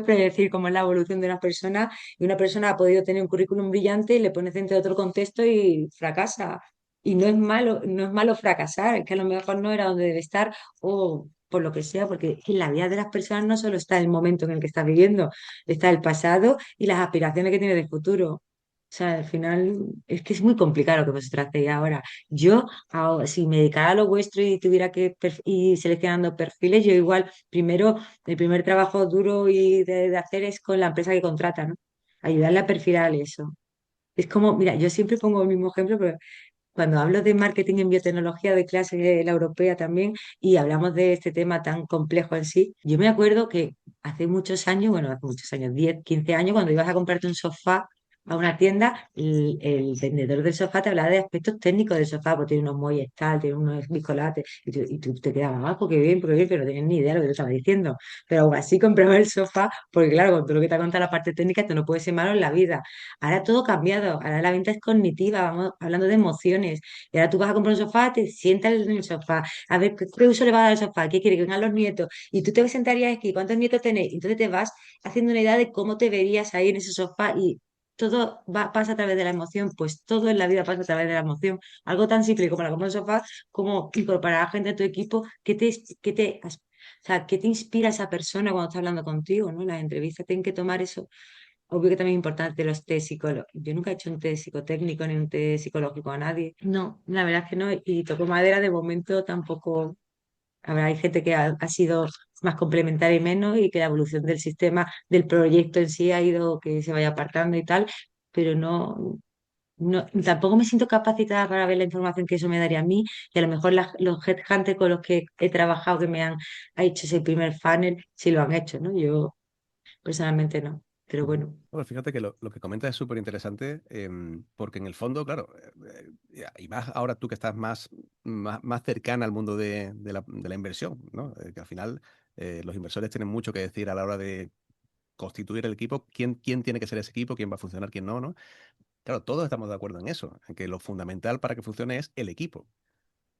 predecir cómo es la evolución de una persona y una persona ha podido tener un currículum brillante y le pones dentro de otro contexto y fracasa. Y no es malo, no es malo fracasar, es que a lo mejor no era donde debe estar o por lo que sea, porque en la vida de las personas no solo está el momento en el que estás viviendo, está el pasado y las aspiraciones que tienes de futuro. O sea, al final es que es muy complicado lo que vosotros hacéis ahora. Yo, si me dedicara a lo vuestro y tuviera que ir seleccionando perfiles, yo igual, primero, el primer trabajo duro y de hacer es con la empresa que contrata, ¿no? Ayudarle a perfilar eso. Es como, mira, yo siempre pongo el mismo ejemplo, pero cuando hablo de marketing en biotecnología de clase la europea también y hablamos de este tema tan complejo en sí, yo me acuerdo que hace muchos años, bueno, hace muchos años, 10 15 años, cuando ibas a comprarte un sofá a una tienda, el vendedor del sofá te hablaba de aspectos técnicos del sofá, porque tiene unos muelles tal, tiene unos biscolates, y tú te quedabas, porque bien, pero no tenías ni idea de lo que te estaba diciendo. Pero aún así compraba el sofá, porque claro, con todo lo que te ha contado la parte técnica, esto no puede ser malo en la vida. Ahora todo ha cambiado, ahora la venta es cognitiva, vamos hablando de emociones. Y ahora tú vas a comprar un sofá, te sientas en el sofá, a ver qué uso le va a dar al sofá, qué quiere que vengan los nietos, y tú te sentarías aquí, ¿cuántos nietos tenéis? Entonces te vas haciendo una idea de cómo te verías ahí en ese sofá y todo pasa a través de la emoción, pues todo en la vida pasa a través de la emoción. Algo tan simple como la compra de un sofá, como incorporar a gente a tu equipo, o sea, ¿qué te inspira esa persona cuando está hablando contigo, ¿no? Las entrevistas tienen que tomar eso. Obvio que también es importante los test psicológicos. Yo nunca he hecho un test psicotécnico ni un test psicológico a nadie. No, la verdad es que no. Y toco madera, de momento tampoco. Habrá hay gente que ha sido más complementaria y menos, y que la evolución del sistema, del proyecto en sí ha ido que se vaya apartando y tal, pero tampoco me siento capacitada para ver la información que eso me daría a mí. Y a lo mejor los headhunters con los que he trabajado que ha hecho ese primer funnel, sí lo han hecho, ¿no? Yo personalmente no. Pero ujú. bueno. Bueno, fíjate que lo que comentas es súper interesante, porque en el fondo, claro, y más ahora tú que estás más cercana al mundo de la inversión, ¿no? Que al final los inversores tienen mucho que decir a la hora de constituir el equipo, quién tiene que ser ese equipo, quién va a funcionar, quién no, ¿no? Claro, todos estamos de acuerdo en eso, en que lo fundamental para que funcione es el equipo.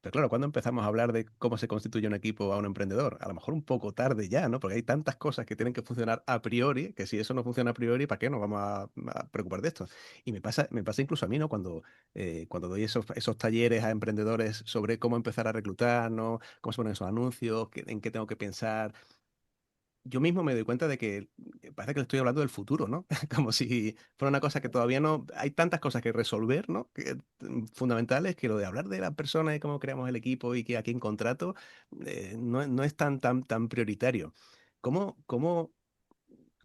Pero claro, cuando empezamos a hablar de cómo se constituye un equipo a un emprendedor? A lo mejor un poco tarde ya, ¿no? Porque hay tantas cosas que tienen que funcionar a priori, que si eso no funciona a priori, ¿para qué nos vamos a preocupar de esto? Y me pasa incluso a mí, ¿no? Cuando doy esos talleres a emprendedores sobre cómo empezar a reclutar, ¿no? Cómo se ponen esos anuncios, en qué tengo que pensar, yo mismo me doy cuenta de que parece que le estoy hablando del futuro, ¿no? Como si fuera una cosa que todavía no... Hay tantas cosas que resolver, ¿no? Fundamentales, que lo de hablar de la persona y cómo creamos el equipo y que a quién contrato, no es tan prioritario. ¿Cómo, cómo,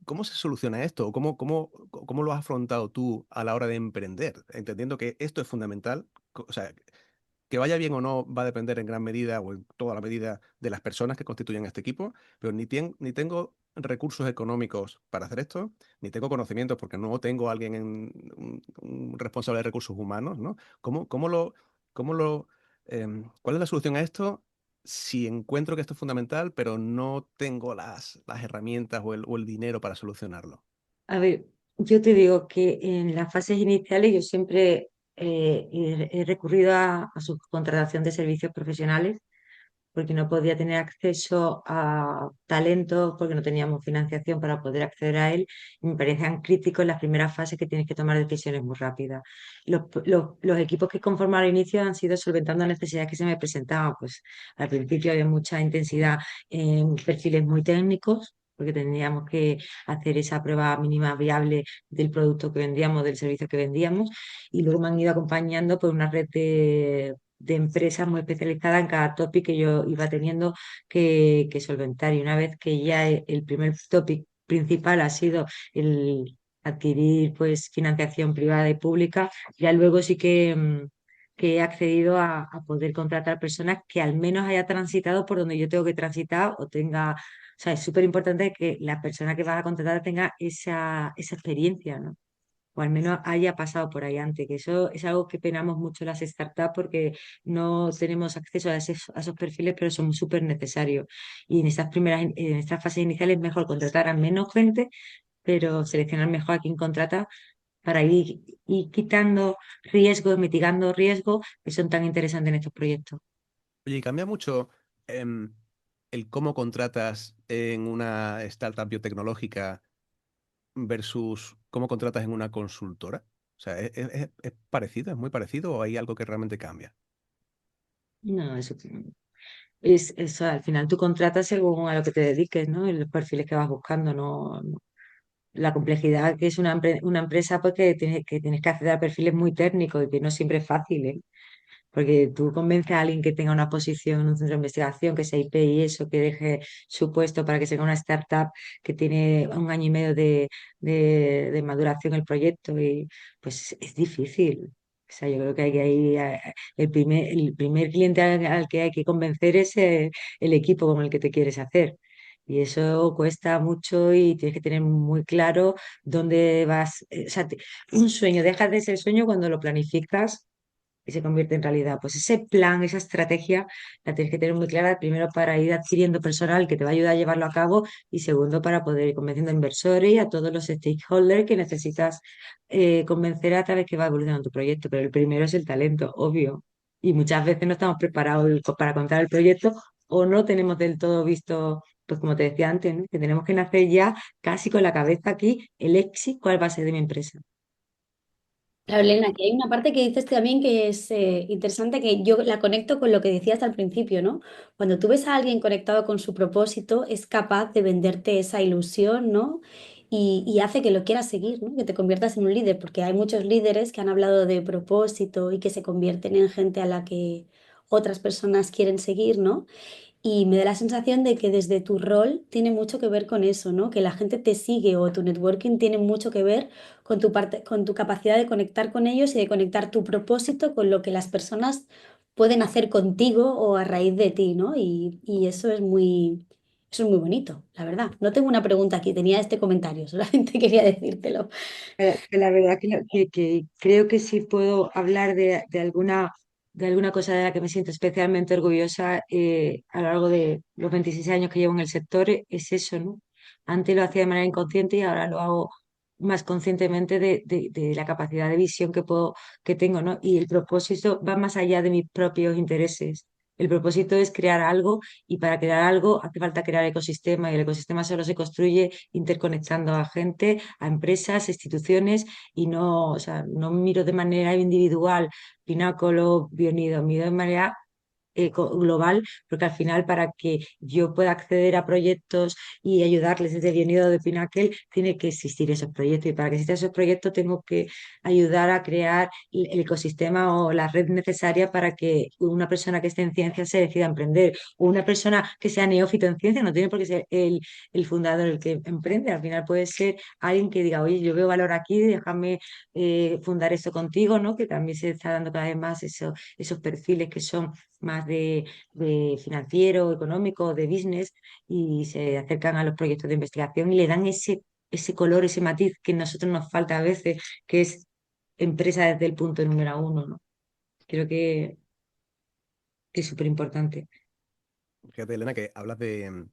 cómo se soluciona esto? ¿Cómo lo has afrontado tú a la hora de emprender? Entendiendo que esto es fundamental. O sea, que vaya bien o no va a depender en gran medida o en toda la medida de las personas que constituyen este equipo, pero ni tengo recursos económicos para hacer esto, ni tengo conocimientos porque no tengo a alguien un responsable de recursos humanos, ¿no? Cómo lo, ¿Cuál es la solución a esto si encuentro que esto es fundamental, pero no tengo las herramientas o el dinero para solucionarlo? A ver, yo te digo que en las fases iniciales yo siempre he recurrido a subcontratación de servicios profesionales porque no podía tener acceso a talento, porque no teníamos financiación para poder acceder a él. Y me parecían críticos en las primeras fases que tienes que tomar decisiones muy rápidas. Los equipos que conforman al inicio han sido solventando necesidades que se me presentaban. Pues al principio había mucha intensidad en perfiles muy técnicos, porque tendríamos que hacer esa prueba mínima viable del producto que vendíamos, del servicio que vendíamos, y luego me han ido acompañando por una red de empresas muy especializadas en cada topic que yo iba teniendo que solventar. Y una vez que ya el primer topic principal ha sido el adquirir pues financiación privada y pública, ya luego sí que he accedido a poder contratar personas que al menos haya transitado por donde yo tengo que transitar o tenga, o sea, es súper importante que la persona que vas a contratar tenga esa experiencia, ¿no? O al menos haya pasado por ahí antes, que eso es algo que penamos mucho las startups porque no tenemos acceso a esos perfiles, pero son súper necesarios. Y en estas fases iniciales es mejor contratar a menos gente, pero seleccionar mejor a quién contrata para ir quitando riesgos, mitigando riesgos que son tan interesantes en estos proyectos. Oye, ¿y cambia mucho em, el cómo contratas en una startup biotecnológica versus cómo contratas en una consultora? O sea, ¿es parecido? ¿Es muy parecido o hay algo que realmente cambia? No, eso, al final tú contratas según a lo que te dediques, ¿no? Y los perfiles que vas buscando, no. La complejidad que es una empresa, pues que tienes que acceder a perfiles muy técnicos y que no siempre es fácil, ¿eh? Porque tú convences a alguien que tenga una posición en un centro de investigación, que sea IP y eso, que deje su puesto para que sea una startup que tiene 1 año y medio de maduración el proyecto, y pues es difícil. O sea, yo creo que hay que ir el primer cliente al que hay que convencer es el equipo con el que te quieres hacer. Y eso cuesta mucho y tienes que tener muy claro dónde vas. O sea, un sueño deja de ser sueño cuando lo planificas y se convierte en realidad. Pues ese plan, esa estrategia, la tienes que tener muy clara, primero para ir adquiriendo personal que te va a ayudar a llevarlo a cabo y segundo para poder ir convenciendo a inversores y a todos los stakeholders que necesitas convencer a través que va evolucionando tu proyecto. Pero el primero es el talento, obvio. Y muchas veces no estamos preparados para contar el proyecto o no tenemos del todo visto. Pues como te decía antes, ¿no? Que tenemos que nacer ya casi con la cabeza aquí, el éxito, cuál va a ser de mi empresa. Claro, Elena, que hay una parte que dices también que es interesante, que yo la conecto con lo que decías al principio, ¿no? Cuando tú ves a alguien conectado con su propósito, es capaz de venderte esa ilusión, ¿no? Y hace que lo quieras seguir, ¿no? Que te conviertas en un líder, porque hay muchos líderes que han hablado de propósito y que se convierten en gente a la que otras personas quieren seguir, ¿no? Y me da la sensación de que desde tu rol tiene mucho que ver con eso, ¿no? Que la gente te sigue o tu networking tiene mucho que ver con tu parte, con tu capacidad de conectar con ellos y de conectar tu propósito con lo que las personas pueden hacer contigo o a raíz de ti, ¿no? Y eso es muy bonito, la verdad. No tengo una pregunta aquí, tenía este comentario, solamente quería decírtelo. Que la verdad que creo que sí puedo hablar de alguna cosa de la que me siento especialmente orgullosa a lo largo de los 26 años que llevo en el sector, es eso, ¿no? Antes lo hacía de manera inconsciente y ahora lo hago más conscientemente de la capacidad de visión que tengo, ¿no? Y el propósito va más allá de mis propios intereses. El propósito es crear algo y para crear algo hace falta crear ecosistema y el ecosistema solo se construye interconectando a gente, a empresas, instituciones y no, o sea, no miro de manera individual, Pináculo, Bionido, miro de manera global, porque al final para que yo pueda acceder a proyectos y ayudarles desde Bienvenido de Pinnacle, tiene que existir esos proyectos y para que existan esos proyectos tengo que ayudar a crear el ecosistema o la red necesaria para que una persona que esté en ciencia se decida a emprender o una persona que sea neófito en ciencia, no tiene por qué ser el fundador el que emprende, al final puede ser alguien que diga, oye, yo veo valor aquí, déjame fundar esto contigo, ¿no? Que también se está dando cada vez más esos perfiles que son más de financiero, económico, de business, y se acercan a los proyectos de investigación y le dan ese color, ese matiz que a nosotros nos falta a veces, que es empresa desde el punto número uno, ¿no? Creo que es súper importante. Fíjate, Elena, que hablas de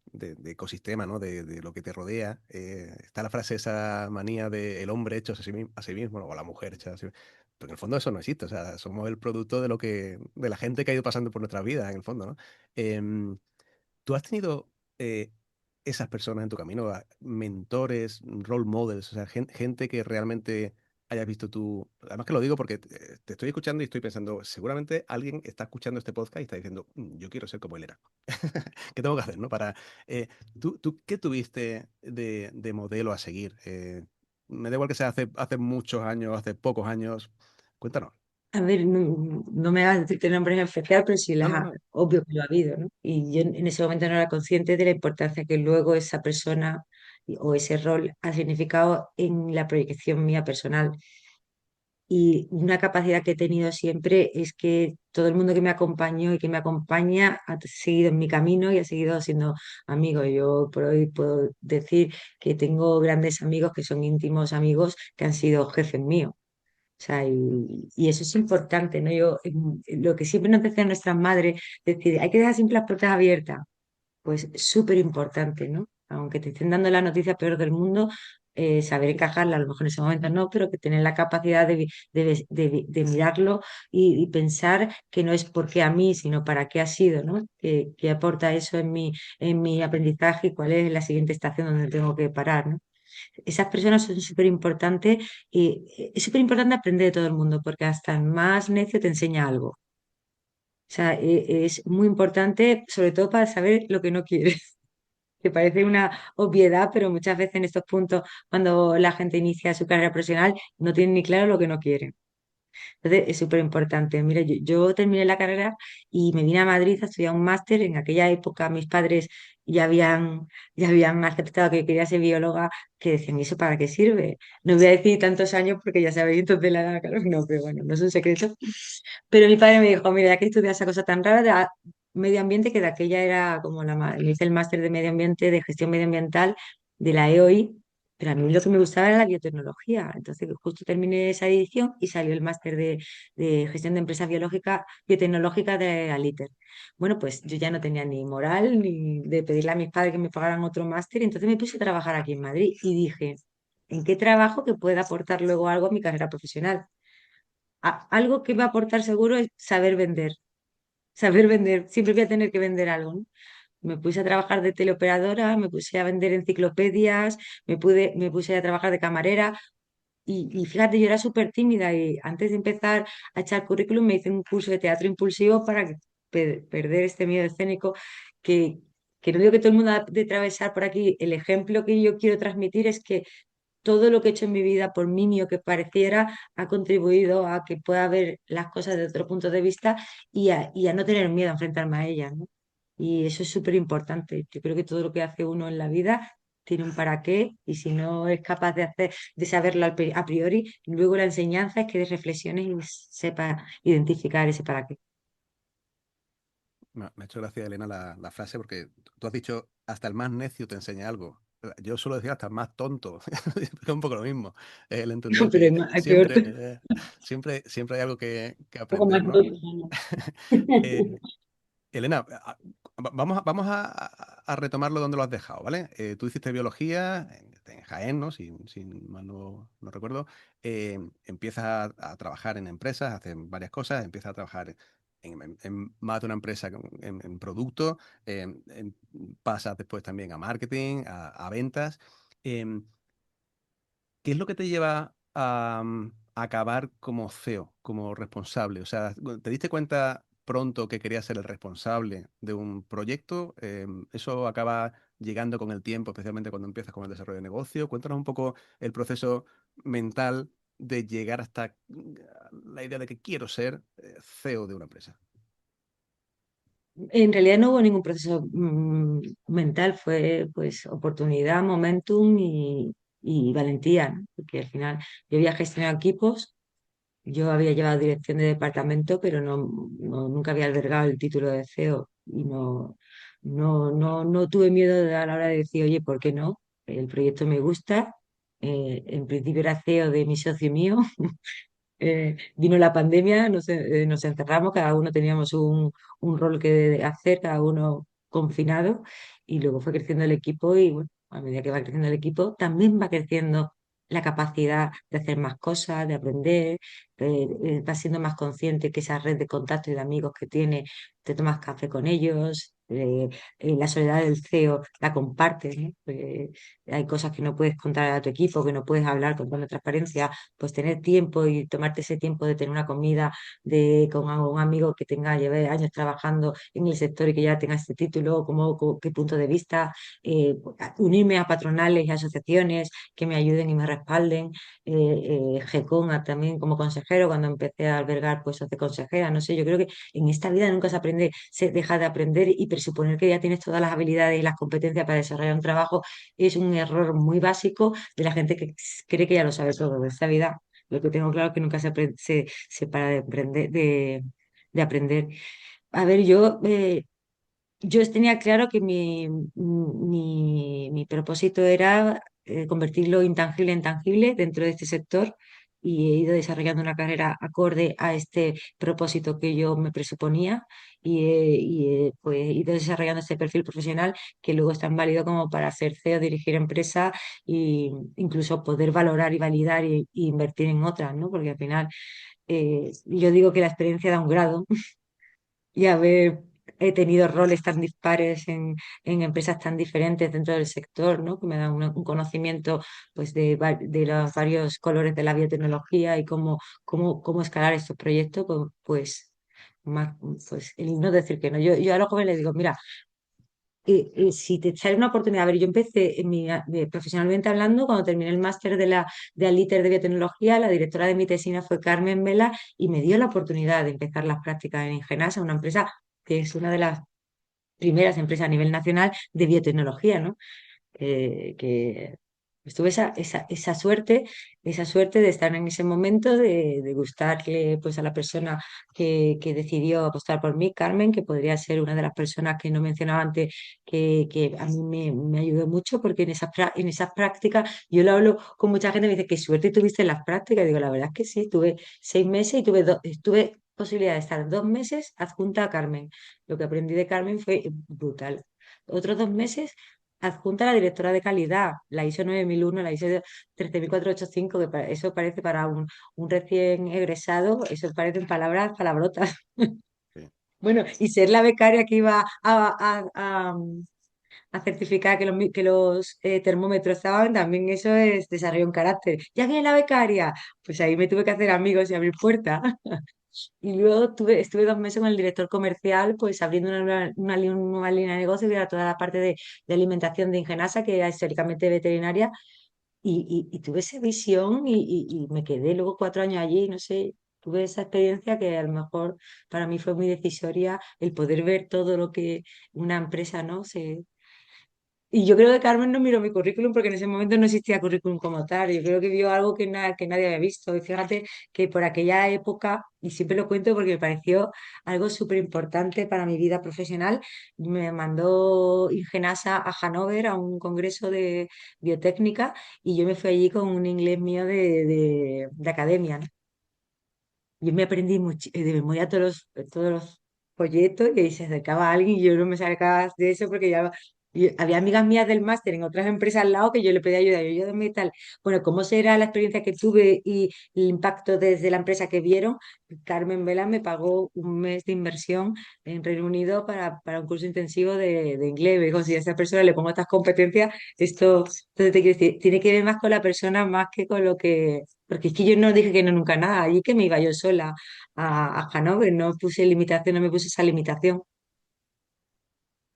ecosistema, ¿no? De lo que te rodea. Está la frase, esa manía de el hombre hecho a sí mismo, ¿no? O la mujer hecha a sí mismo. Pero en el fondo eso no existe. O sea, somos el producto de la gente que ha ido pasando por nuestra vida, en el fondo, ¿no? Em, ¿Tú has tenido esas personas en tu camino, mentores, role models, o sea, gente que realmente hayas visto tú. Además que lo digo porque te estoy escuchando y estoy pensando, seguramente alguien está escuchando este podcast y está diciendo, Yo quiero ser como él era". ¿Qué tengo que hacer, no? ¿Tú qué tuviste de modelo a seguir? Me da igual que sea hace muchos años, hace pocos años. Cuéntanos. A ver, no me hagas decirte nombres en especial, pero sí No, no, no. obvio que lo ha habido, ¿no? Y yo en ese momento no era consciente de la importancia que luego esa persona o ese rol ha significado en la proyección mía personal. Y una capacidad que he tenido siempre es que todo el mundo que me acompañó y que me acompaña ha seguido en mi camino y ha seguido siendo amigos. Yo por hoy puedo decir que tengo grandes amigos que son íntimos amigos que han sido jefes míos. O sea, y eso es importante, ¿no? Lo que siempre nos decían nuestras madres, decir, hay que dejar siempre las puertas abiertas. Pues súper importante, ¿no? Aunque te estén dando la noticia peor del mundo, saber encajarla, a lo mejor en ese momento no, pero que tener la capacidad de mirarlo y pensar que no es porque a mí, sino para qué ha sido, ¿no? ¿Qué aporta eso en mi aprendizaje y cuál es la siguiente estación donde tengo que parar, ¿no? Esas personas son súper importantes y es súper importante aprender de todo el mundo porque hasta el más necio te enseña algo. O sea, es muy importante, sobre todo para saber lo que no quieres, que parece una obviedad, pero muchas veces en estos puntos, cuando la gente inicia su carrera profesional, no tienen ni claro lo que no quieren. Entonces, es súper importante. Mira, yo terminé la carrera y me vine a Madrid a estudiar un máster. En aquella época mis padres ya habían aceptado que yo quería ser bióloga, que decían, ¿y eso para qué sirve? No voy a decir tantos años porque ya sabéis entonces la edad, claro, no, pero bueno, no es un secreto. Pero mi padre me dijo, mira, ya que estudias esa cosa tan rara de medio ambiente, que de aquella era como me hice el máster de medio ambiente, de gestión medioambiental de la EOI, pero a mí lo que me gustaba era la biotecnología. Entonces, justo terminé esa edición y salió el máster de gestión de empresas biológicas, biotecnológicas de Aliter. Bueno, pues yo ya no tenía ni moral ni de pedirle a mis padres que me pagaran otro máster, y entonces me puse a trabajar aquí en Madrid y dije, ¿en qué trabajo que pueda aportar luego algo a mi carrera profesional? Algo que va a aportar seguro es saber vender. Saber vender, siempre voy a tener que vender algo, ¿no? Me puse a trabajar de teleoperadora, me puse a vender enciclopedias, me puse a trabajar de camarera y fíjate, yo era súper tímida y antes de empezar a echar currículum me hice un curso de teatro impulsivo para perder este miedo escénico que, que no digo que todo el mundo ha de atravesar por aquí. El ejemplo que yo quiero transmitir es que todo lo que he hecho en mi vida, por mínimo que pareciera, ha contribuido a que pueda ver las cosas desde otro punto de vista y a no tener miedo a enfrentarme a ellas, ¿no? Y eso es súper importante. Yo creo que todo lo que hace uno en la vida tiene un para qué, y si no es capaz de saberlo a priori, luego la enseñanza es que de reflexiones y sepa identificar ese para qué. Me ha hecho gracia, Elena, la frase porque tú has dicho, hasta el más necio te enseña algo. Yo suelo decir hasta el más tonto. Es un poco lo mismo. El entender Pero que hay peor, siempre hay algo que un poco aprender, más ¿no? tonto, ¿no? Eh, Elena, vamos a retomarlo donde lo has dejado, ¿vale? Tú hiciste biología en Jaén, ¿no? Si mal no recuerdo. Empiezas a trabajar en empresas, haces varias cosas, empiezas a trabajar en más de una empresa en producto, pasas después también a marketing, a ventas. Em, ¿Qué es lo que te lleva a acabar como CEO, como responsable? O sea, ¿te diste cuenta pronto que querías ser el responsable de un proyecto? ¿Eso acaba llegando con el tiempo, especialmente cuando empiezas con el desarrollo de negocio? Cuéntanos un poco el proceso mental de llegar hasta la idea de que quiero ser CEO de una empresa. En realidad no hubo ningún proceso mental, fue pues oportunidad, momentum y valentía, ¿no? Porque al final yo había gestionado equipos, yo había llevado dirección de departamento, pero nunca había albergado el título de CEO y no tuve miedo a la hora de decir, oye, ¿por qué no? El proyecto me gusta. En principio era CEO de mi socio y mío. Vino la pandemia, nos encerramos, cada uno teníamos un rol que hacer, cada uno confinado, y luego fue creciendo el equipo y bueno, a medida que va creciendo el equipo, también va creciendo la capacidad de hacer más cosas, de aprender, va siendo más consciente que esa red de contactos y de amigos que tiene, te tomas café con ellos, eh, la soledad del CEO la compartes, ¿no? Hay cosas que no puedes contar a tu equipo, que no puedes hablar con toda transparencia, pues tener tiempo y tomarte ese tiempo de tener una comida con un amigo que lleve años trabajando en el sector y que ya tenga este título, qué punto de vista, unirme a patronales y asociaciones que me ayuden y me respalden, GECON también como consejero, cuando empecé a albergar puestos de consejera, no sé, yo creo que en esta vida nunca se aprende, se deja de aprender y presuponer que ya tienes todas las habilidades y las competencias para desarrollar un trabajo es un error muy básico de la gente que cree que ya lo sabe todo de esta vida. Lo que tengo claro es que nunca se para de aprender, de aprender. A ver, yo tenía claro que mi propósito era convertir lo intangible en tangible dentro de este sector y he ido desarrollando una carrera acorde a este propósito que yo me presuponía pues, he ido desarrollando este perfil profesional que luego es tan válido como para ser CEO, dirigir empresa e incluso poder valorar y validar y invertir en otras, ¿no? Porque al final yo digo que la experiencia da un grado y haber he tenido roles tan dispares en empresas tan diferentes dentro del sector, ¿no? Que me dan un conocimiento pues, de los varios colores de la biotecnología y cómo escalar estos proyectos, más, pues el no decir que no. Yo a los jóvenes les digo, mira, si te sale una oportunidad, a ver, yo empecé profesionalmente hablando, cuando terminé el máster de Aliter de biotecnología, la directora de mi tesina fue Carmen Vela y me dio la oportunidad de empezar las prácticas en Ingenasa, una empresa que es una de las primeras empresas a nivel nacional de biotecnología, ¿no? Que tuve esa suerte de estar en ese momento, de gustarle pues, a la persona que decidió apostar por mí, Carmen, que podría ser una de las personas que no mencionaba antes, que a mí me ayudó mucho, porque en esas prácticas, yo lo hablo con mucha gente, me dice, qué suerte tuviste en las prácticas. Digo, la verdad es que sí, tuve 6 meses y tuve posibilidad de estar 2 meses adjunta a Carmen. Lo que aprendí de Carmen fue brutal. Otros 2 meses adjunta a la directora de calidad, la ISO 9001, la ISO 13485, eso parece para un recién egresado, eso parecen palabrotas. Sí. Bueno, y ser la becaria que iba a certificar que los termómetros estaban, también eso es desarrollo un carácter. Ya viene la becaria, pues ahí me tuve que hacer amigos y abrir puertas. Y luego estuve 2 meses con el director comercial, pues abriendo una nueva línea de negocio, que era toda la parte de alimentación de Ingenasa, que era históricamente veterinaria, y tuve esa visión y me quedé luego 4 años allí, no sé, tuve esa experiencia que a lo mejor para mí fue muy decisoria, el poder ver todo lo que una empresa, ¿no? Y yo creo que Carmen no miró mi currículum porque en ese momento no existía currículum como tal. Yo creo que vio algo que nadie había visto. Y fíjate que por aquella época, y siempre lo cuento porque me pareció algo súper importante para mi vida profesional, me mandó Ingenasa a Hannover a un congreso de biotécnica y yo me fui allí con un inglés mío de academia, ¿no? Yo me aprendí de memoria todos los folletos y ahí se acercaba alguien y yo no me sacaba de eso porque ya había amigas mías del máster en otras empresas al lado que yo le pedía ayuda. Yo, ayúdame y tal. Bueno, ¿cómo será la experiencia que tuve y el impacto desde la empresa que vieron? Carmen Vela me pagó un mes de inversión en Reino Unido para un curso intensivo de inglés. Me dijo, si a esa persona le pongo estas competencias, entonces te quiero decir, tiene que ver más con la persona más que con lo que porque es que yo no dije que no nunca nada, allí que me iba yo sola a Hannover, no puse limitación, no me puse esa limitación.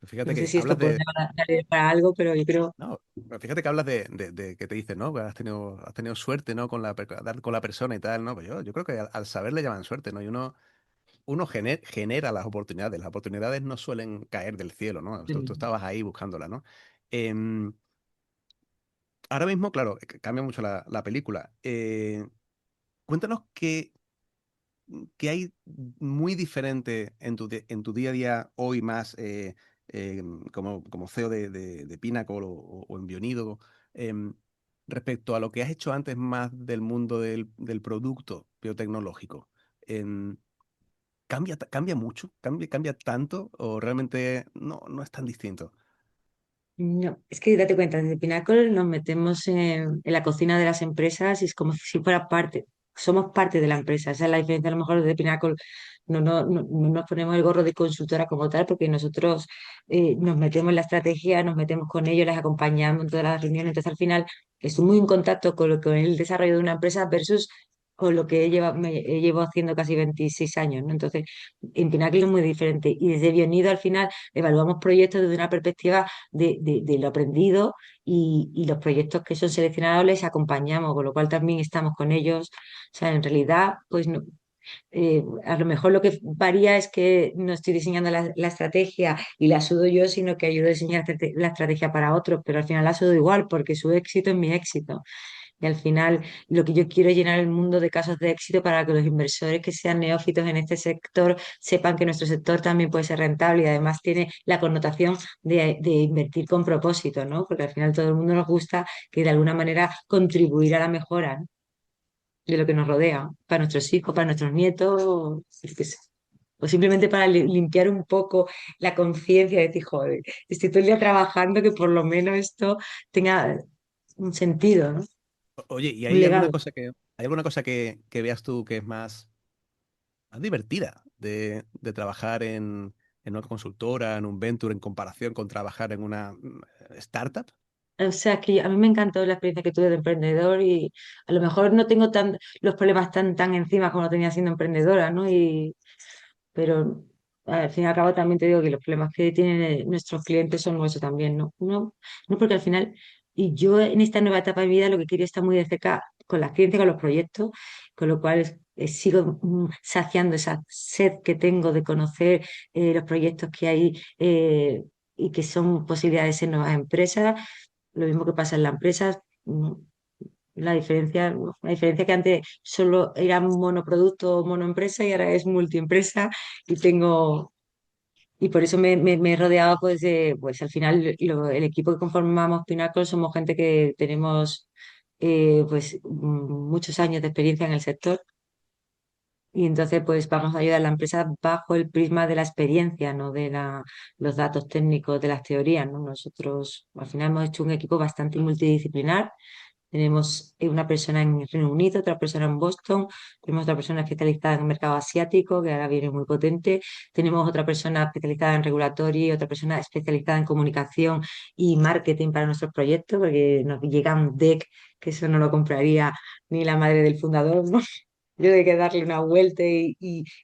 Fíjate No sé que si esto hablas puede de, valer para algo, pero yo creo. no, pero fíjate que hablas de que te dicen, ¿no? Que has tenido suerte, ¿no? Dar con la persona y tal, ¿no? Pues yo creo que al saber le llaman suerte, ¿no? Y uno genera las oportunidades no suelen caer del cielo, ¿no? Tú estabas ahí buscándola, ¿no? Em, Ahora mismo, claro, cambia mucho la película. Cuéntanos qué hay muy diferente en tu día a día hoy más como CEO de Pinnacle o en Bionido, em, respecto a lo que has hecho antes más del mundo del producto biotecnológico. Em, ¿Cambia mucho? ¿Cambia tanto? ¿O realmente no es tan distinto? No, es que date cuenta, desde Pinnacle nos metemos en la cocina de las empresas y es como si fuera somos parte de la empresa. Esa es la diferencia a lo mejor de Pinnacle no nos ponemos el gorro de consultora como tal, porque nosotros nos metemos en la estrategia, nos metemos con ellos, les acompañamos en todas las reuniones. Entonces, al final, estoy muy en contacto con el desarrollo de una empresa versus con lo que llevo haciendo casi 26 años, ¿no? Entonces, en Pinnacle es muy diferente. Y desde Bionido, al final, evaluamos proyectos desde una perspectiva de lo aprendido y los proyectos que son seleccionados les acompañamos, con lo cual también estamos con ellos. O sea, en realidad, pues no, a lo mejor lo que varía es que no estoy diseñando la estrategia y la sudo yo, sino que ayudo a diseñar la estrategia para otros, pero al final la sudo igual porque su éxito es mi éxito. Y al final lo que yo quiero es llenar el mundo de casos de éxito para que los inversores que sean neófitos en este sector sepan que nuestro sector también puede ser rentable y además tiene la connotación de invertir con propósito, ¿no? Porque al final todo el mundo nos gusta que de alguna manera contribuir a la mejora, ¿no? De lo que nos rodea, para nuestros hijos, para nuestros nietos, yo qué sé. O simplemente para limpiar un poco la conciencia de decir, joder, estoy todo el día trabajando, que por lo menos esto tenga un sentido, ¿no? Oye, ¿y Un legado. hay alguna cosa que veas tú que es más divertida de trabajar en una consultora, en un venture, en comparación con trabajar en una startup? O sea, que a mí me encantó la experiencia que tuve de emprendedor y a lo mejor no tengo los problemas tan encima como lo tenía siendo emprendedora, ¿no? Pero al fin y al cabo también te digo que los problemas que tienen nuestros clientes son nuestros también, ¿no? No porque al final, y yo en esta nueva etapa de mi vida lo que quería estar muy de cerca con la ciencia, con los proyectos, con lo cual sigo saciando esa sed que tengo de conocer los proyectos que hay y que son posibilidades en nuevas empresas. Lo mismo que pasa en la empresa. La diferencia que antes solo era monoproducto o monoempresa y ahora es multiempresa y y por eso me he rodeado pues pues al final el equipo que conformamos Pinnacle somos gente que tenemos pues muchos años de experiencia en el sector y entonces pues vamos a ayudar a la empresa bajo el prisma de la experiencia, no de los datos técnicos de las teorías, ¿no? Nosotros al final hemos hecho un equipo bastante multidisciplinar. Tenemos una persona en Reino Unido, otra persona en Boston, tenemos otra persona especializada en el mercado asiático, que ahora viene muy potente, tenemos otra persona especializada en regulatory, otra persona especializada en comunicación y marketing para nuestros proyectos, porque nos llega un deck que eso no lo compraría ni la madre del fundador, ¿no? Yo hay que darle una vuelta y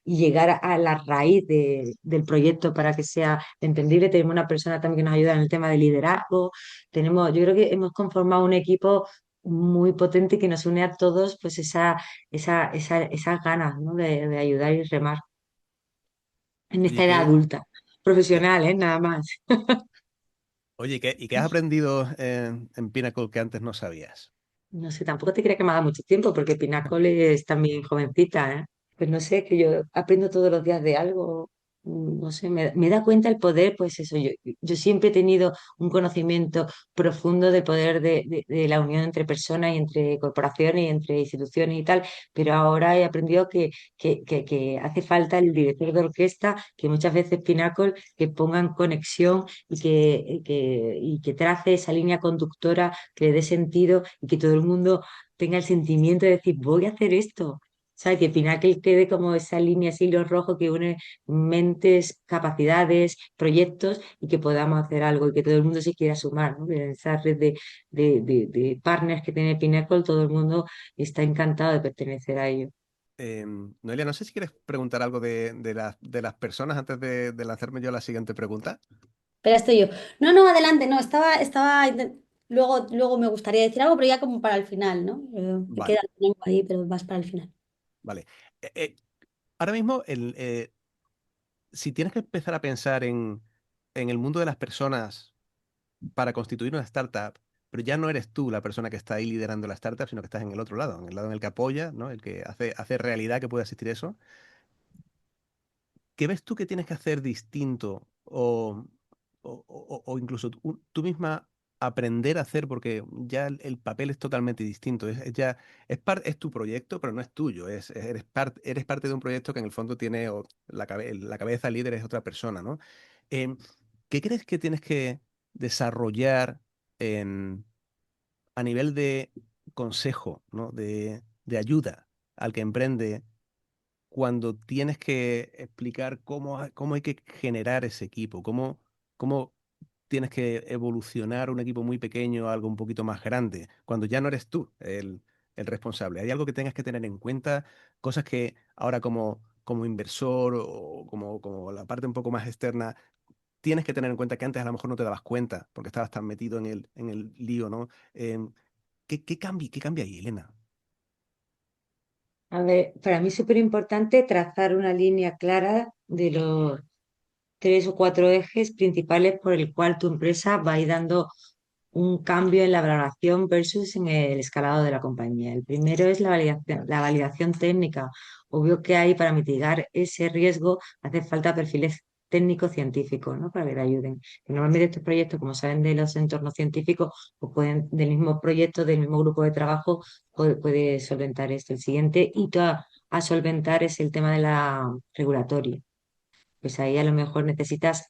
llegar a la raíz del proyecto para que sea entendible. Tenemos una persona también que nos ayuda en el tema de liderazgo. Yo creo que hemos conformado un equipo muy potente que nos une a todos, pues esas ganas, ¿no? de ayudar y remar en esta Oye, edad adulta, qué- profesional, ¿eh? Nada más. ¿y qué has aprendido en Pinnacle que antes no sabías? No sé, tampoco te creas que me ha dado mucho tiempo, porque Pinacol es también jovencita, ¿eh? Pues no sé, que yo aprendo todos los días de algo, no sé, me da cuenta el poder, pues eso, yo siempre he tenido un conocimiento profundo del poder de la unión entre personas y entre corporaciones y entre instituciones y tal, pero ahora he aprendido que hace falta el director de orquesta, que muchas veces Pinnacle, que pongan conexión y que trace esa línea conductora que le dé sentido y que todo el mundo tenga el sentimiento de decir, voy a hacer esto. ¿Sabes? Que Pinnacle quede como esa línea, ese hilo rojo que une mentes, capacidades, proyectos y que podamos hacer algo y que todo el mundo se quiera sumar, ¿no? En esa red de partners que tiene Pinnacle, todo el mundo está encantado de pertenecer a ello. Noelia, no sé si quieres preguntar algo de las personas antes de lanzarme yo la siguiente pregunta. Pero estoy yo. No, no, adelante, no, luego me gustaría decir algo, pero ya como para el final, ¿no? Me Vale, queda tiempo ahí, pero vas para el final. vale. Eh, eh, Ahora mismo, si tienes que empezar a pensar en el mundo de las personas para constituir una startup, pero ya no eres tú la persona que está ahí liderando la startup, sino que estás en el otro lado, en el lado en el que apoya, ¿no? El que hace realidad que pueda existir eso. ¿Qué ves tú que tienes que hacer distinto o incluso tú misma aprender a hacer porque ya el papel es totalmente distinto? Es tu proyecto, pero no es tuyo. Eres parte de un proyecto que en el fondo tiene la cabeza líder es otra persona, ¿no? Em, ¿Qué crees que tienes que desarrollar en, a nivel de consejo, ¿no? De ayuda al que emprende cuando tienes que explicar cómo hay que generar ese equipo, cómo tienes que evolucionar un equipo muy pequeño a algo un poquito más grande, cuando ya no eres tú el responsable. ¿Hay algo que tengas que tener en cuenta? Cosas que ahora como inversor o como la parte un poco más externa, tienes que tener en cuenta que antes a lo mejor no te dabas cuenta porque estabas tan metido en el lío, ¿no? ¿Qué cambia ahí, Elena? A ver, para mí es súper importante trazar una línea clara de los tres o cuatro ejes principales por el cual tu empresa va a ir dando un cambio en la valoración versus en el escalado de la compañía. El primero es la validación técnica. Obvio que hay para mitigar ese riesgo, hace falta perfiles técnicos científicos, ¿no? Para que te ayuden. Que normalmente estos proyectos, como saben de los entornos científicos, pues pueden, del mismo proyecto, del mismo grupo de trabajo, puede solventar esto. El siguiente hito a solventar es el tema de la regulatoria. Pues ahí a lo mejor necesitas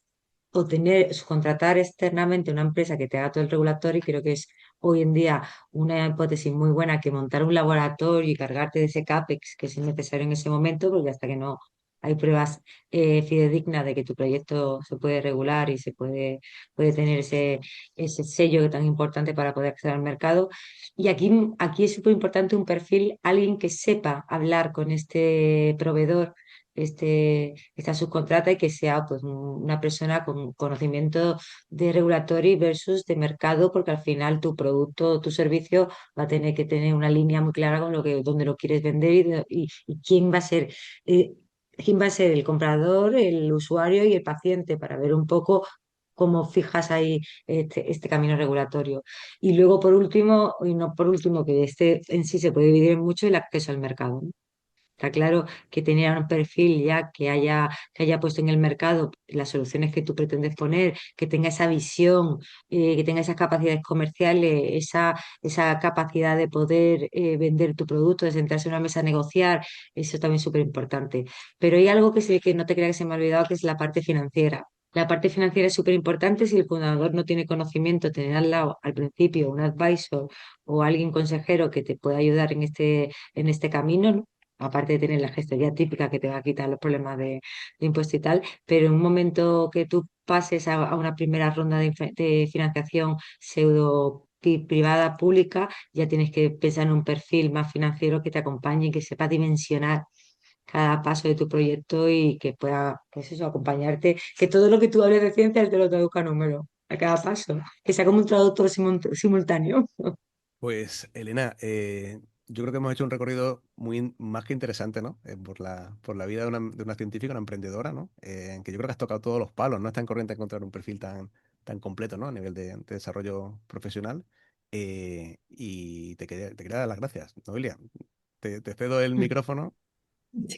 o tener, subcontratar externamente una empresa que te haga todo el regulatorio, y creo que es hoy en día una hipótesis muy buena que montar un laboratorio y cargarte de ese CAPEX que es innecesario en ese momento, porque hasta que no hay pruebas fidedignas de que tu proyecto se puede regular y puede tener ese sello tan importante para poder acceder al mercado. Y aquí es súper importante un perfil, alguien que sepa hablar con este proveedor, esta subcontrata, y que sea pues una persona con conocimiento de regulatory versus de mercado, porque al final tu producto o tu servicio va a tener que tener una línea muy clara con dónde lo quieres vender y eh, quién va a ser el comprador, el usuario y el paciente, para ver un poco cómo fijas ahí este camino regulatorio. Y luego, por último, y no por último, que este en sí se puede dividir en mucho, el acceso al mercado, ¿no? Está claro que tener un perfil ya que haya puesto en el mercado las soluciones que tú pretendes poner, que tenga esa visión, que tenga esas capacidades comerciales, esa capacidad de poder vender tu producto, de sentarse en una mesa a negociar, eso también es súper importante. Pero hay algo que, que no te creas que se me ha olvidado, que es la parte financiera. La parte financiera es súper importante. Si el fundador no tiene conocimiento, tener al lado al principio un advisor o alguien consejero que te pueda ayudar en este camino, ¿no? Aparte de tener la gestoría típica que te va a quitar los problemas de impuesto y tal, pero en un momento que tú pases a una primera ronda de financiación privada, pública, ya tienes que pensar en un perfil más financiero que te acompañe y que sepa dimensionar cada paso de tu proyecto y que pueda, pues eso, acompañarte, que todo lo que tú hables de ciencia él te lo traduzca a número a cada paso, que sea como un traductor simultáneo. Pues, Elena, yo creo que hemos hecho un recorrido más que interesante, ¿no? Por la vida de una científica, una emprendedora, ¿no? En que yo creo que has tocado todos los palos. No es tan corriente encontrar un perfil tan completo, ¿no? A nivel de desarrollo profesional. Y te quería dar las gracias, Noelia. Te cedo el micrófono.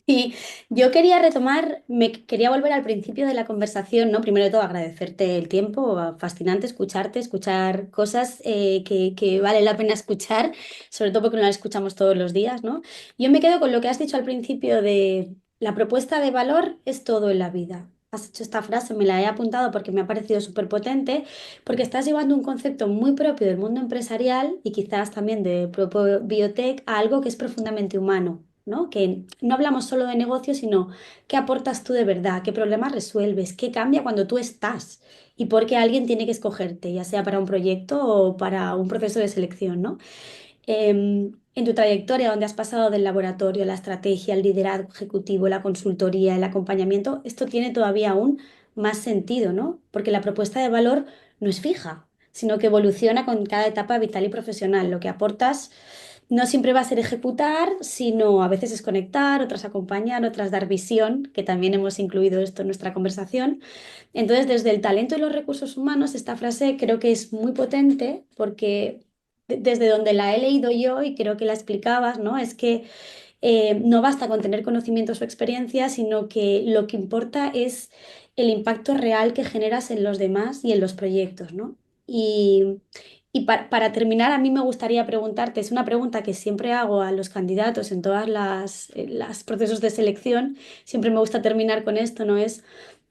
Y yo quería retomar, me quería volver al principio de la conversación, ¿no? Primero de todo, agradecerte el tiempo, fascinante escucharte, escuchar cosas que vale la pena escuchar, sobre todo porque no las escuchamos todos los días, ¿no? Yo me quedo con lo que has dicho al principio de la propuesta de valor es todo en la vida. Has hecho esta frase, me la he apuntado porque me ha parecido súper potente, porque estás llevando un concepto muy propio del mundo empresarial y quizás también de propio biotech a algo que es profundamente humano, ¿no? Que no hablamos solo de negocio, sino qué aportas tú de verdad, qué problemas resuelves, qué cambia cuando tú estás y por qué alguien tiene que escogerte, ya sea para un proyecto o para un proceso de selección, ¿no? En tu trayectoria, donde has pasado del laboratorio, la estrategia, el liderazgo ejecutivo, la consultoría, el acompañamiento, esto tiene todavía aún más sentido, ¿no? Porque la propuesta de valor no es fija, sino que evoluciona con cada etapa vital y profesional. Lo que aportas no siempre va a ser ejecutar, sino a veces es conectar, otras acompañar, otras dar visión, que también hemos incluido esto en nuestra conversación. Entonces, desde el talento y los recursos humanos, esta frase creo que es muy potente porque desde donde la he leído yo y creo que la explicabas, ¿no? Es que no basta con tener conocimientos o experiencias, sino que lo que importa es el impacto real que generas en los demás y en los proyectos, ¿no? Y para terminar, a mí me gustaría preguntarte, es una pregunta que siempre hago a los candidatos en todas las procesos de selección, siempre me gusta terminar con esto, ¿no? Es,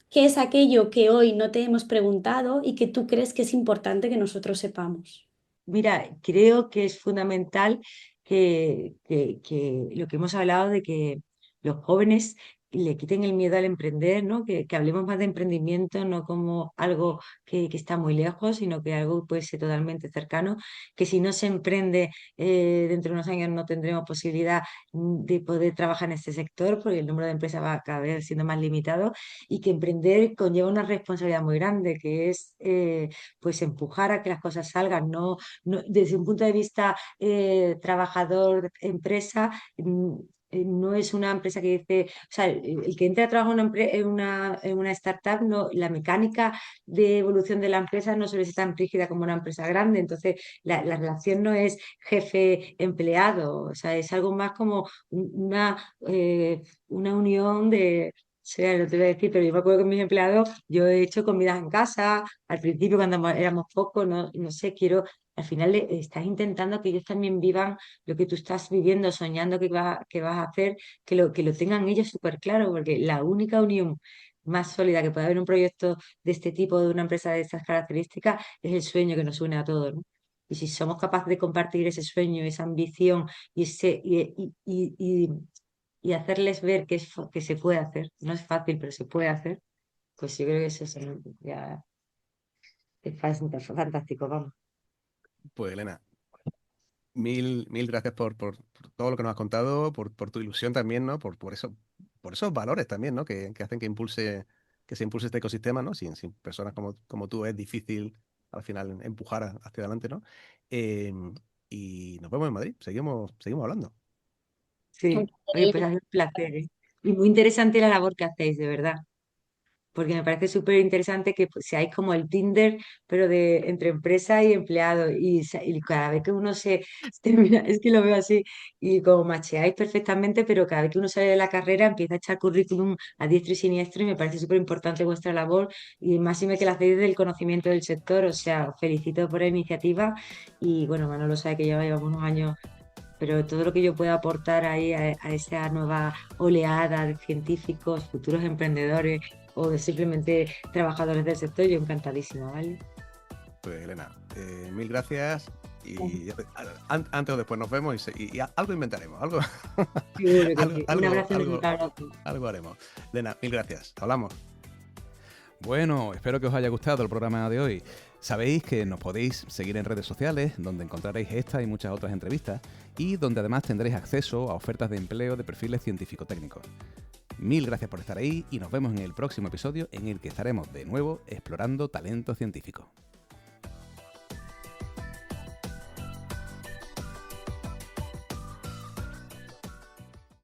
¿qué es aquello que hoy no te hemos preguntado y que tú crees que es importante que nosotros sepamos? Mira, creo que es fundamental que lo que hemos hablado de que los jóvenes le quiten el miedo al emprender, ¿no? Que hablemos más de emprendimiento, no como algo que está muy lejos, sino que algo que puede ser totalmente cercano, que si no se emprende, dentro de unos años no tendremos posibilidad de poder trabajar en este sector, porque el número de empresas va cada vez siendo más limitado, y que emprender conlleva una responsabilidad muy grande, que es pues empujar a que las cosas salgan, desde un punto de vista trabajador, empresa. No es una empresa que dice, o sea, el que entra a trabajar en una startup, no, la mecánica de evolución de la empresa no suele ser tan rígida como una empresa grande, entonces la relación no es jefe-empleado, o sea, es algo más como una unión de... O sea, no te voy a decir, pero yo me acuerdo que mis empleados, yo he hecho comidas en casa, al principio cuando éramos pocos, no sé, al final estás intentando que ellos también vivan lo que tú estás viviendo, soñando que vas a hacer, que lo tengan ellos súper claro, porque la única unión más sólida que puede haber en un proyecto de este tipo, de una empresa de estas características, es el sueño que nos une a todos, ¿no? Y si somos capaces de compartir ese sueño, esa ambición y hacerles ver que se puede hacer, no es fácil, pero se puede hacer, pues yo creo que eso ya es fantástico, vamos. Pues Elena, mil gracias por todo lo que nos has contado, por tu ilusión también, ¿no? Por esos valores también, ¿no? Que hacen que se impulse este ecosistema, ¿no? Sin personas como tú es difícil al final empujar hacia adelante, ¿no? Y nos vemos en Madrid, seguimos hablando. Sí, oye, pues ha sido un placer, ¿eh? Y muy interesante la labor que hacéis, de verdad. Porque me parece súper interesante que pues, seáis como el Tinder, pero entre empresa y empleado. Y cada vez que uno se termina, es que lo veo así, y como macheáis perfectamente, pero cada vez que uno sale de la carrera empieza a echar currículum a diestro y siniestro, y me parece súper importante vuestra labor, y máxime que la hacéis desde el conocimiento del sector. O sea, os felicito por la iniciativa, y bueno, Manolo sabe que llevamos unos años, pero todo lo que yo pueda aportar ahí a esa nueva oleada de científicos, futuros emprendedores o de simplemente trabajadores del sector, yo encantadísima, ¿vale? Pues Elena, mil gracias y antes o después nos vemos y algo inventaremos, Seguro que sí. Un abrazo enorme para los dos. algo haremos. Elena, mil gracias, hablamos. Bueno, espero que os haya gustado el programa de hoy. Sabéis que nos podéis seguir en redes sociales, donde encontraréis esta y muchas otras entrevistas, y donde además tendréis acceso a ofertas de empleo de perfiles científico-técnicos. Mil gracias por estar ahí y nos vemos en el próximo episodio en el que estaremos de nuevo explorando talento científico.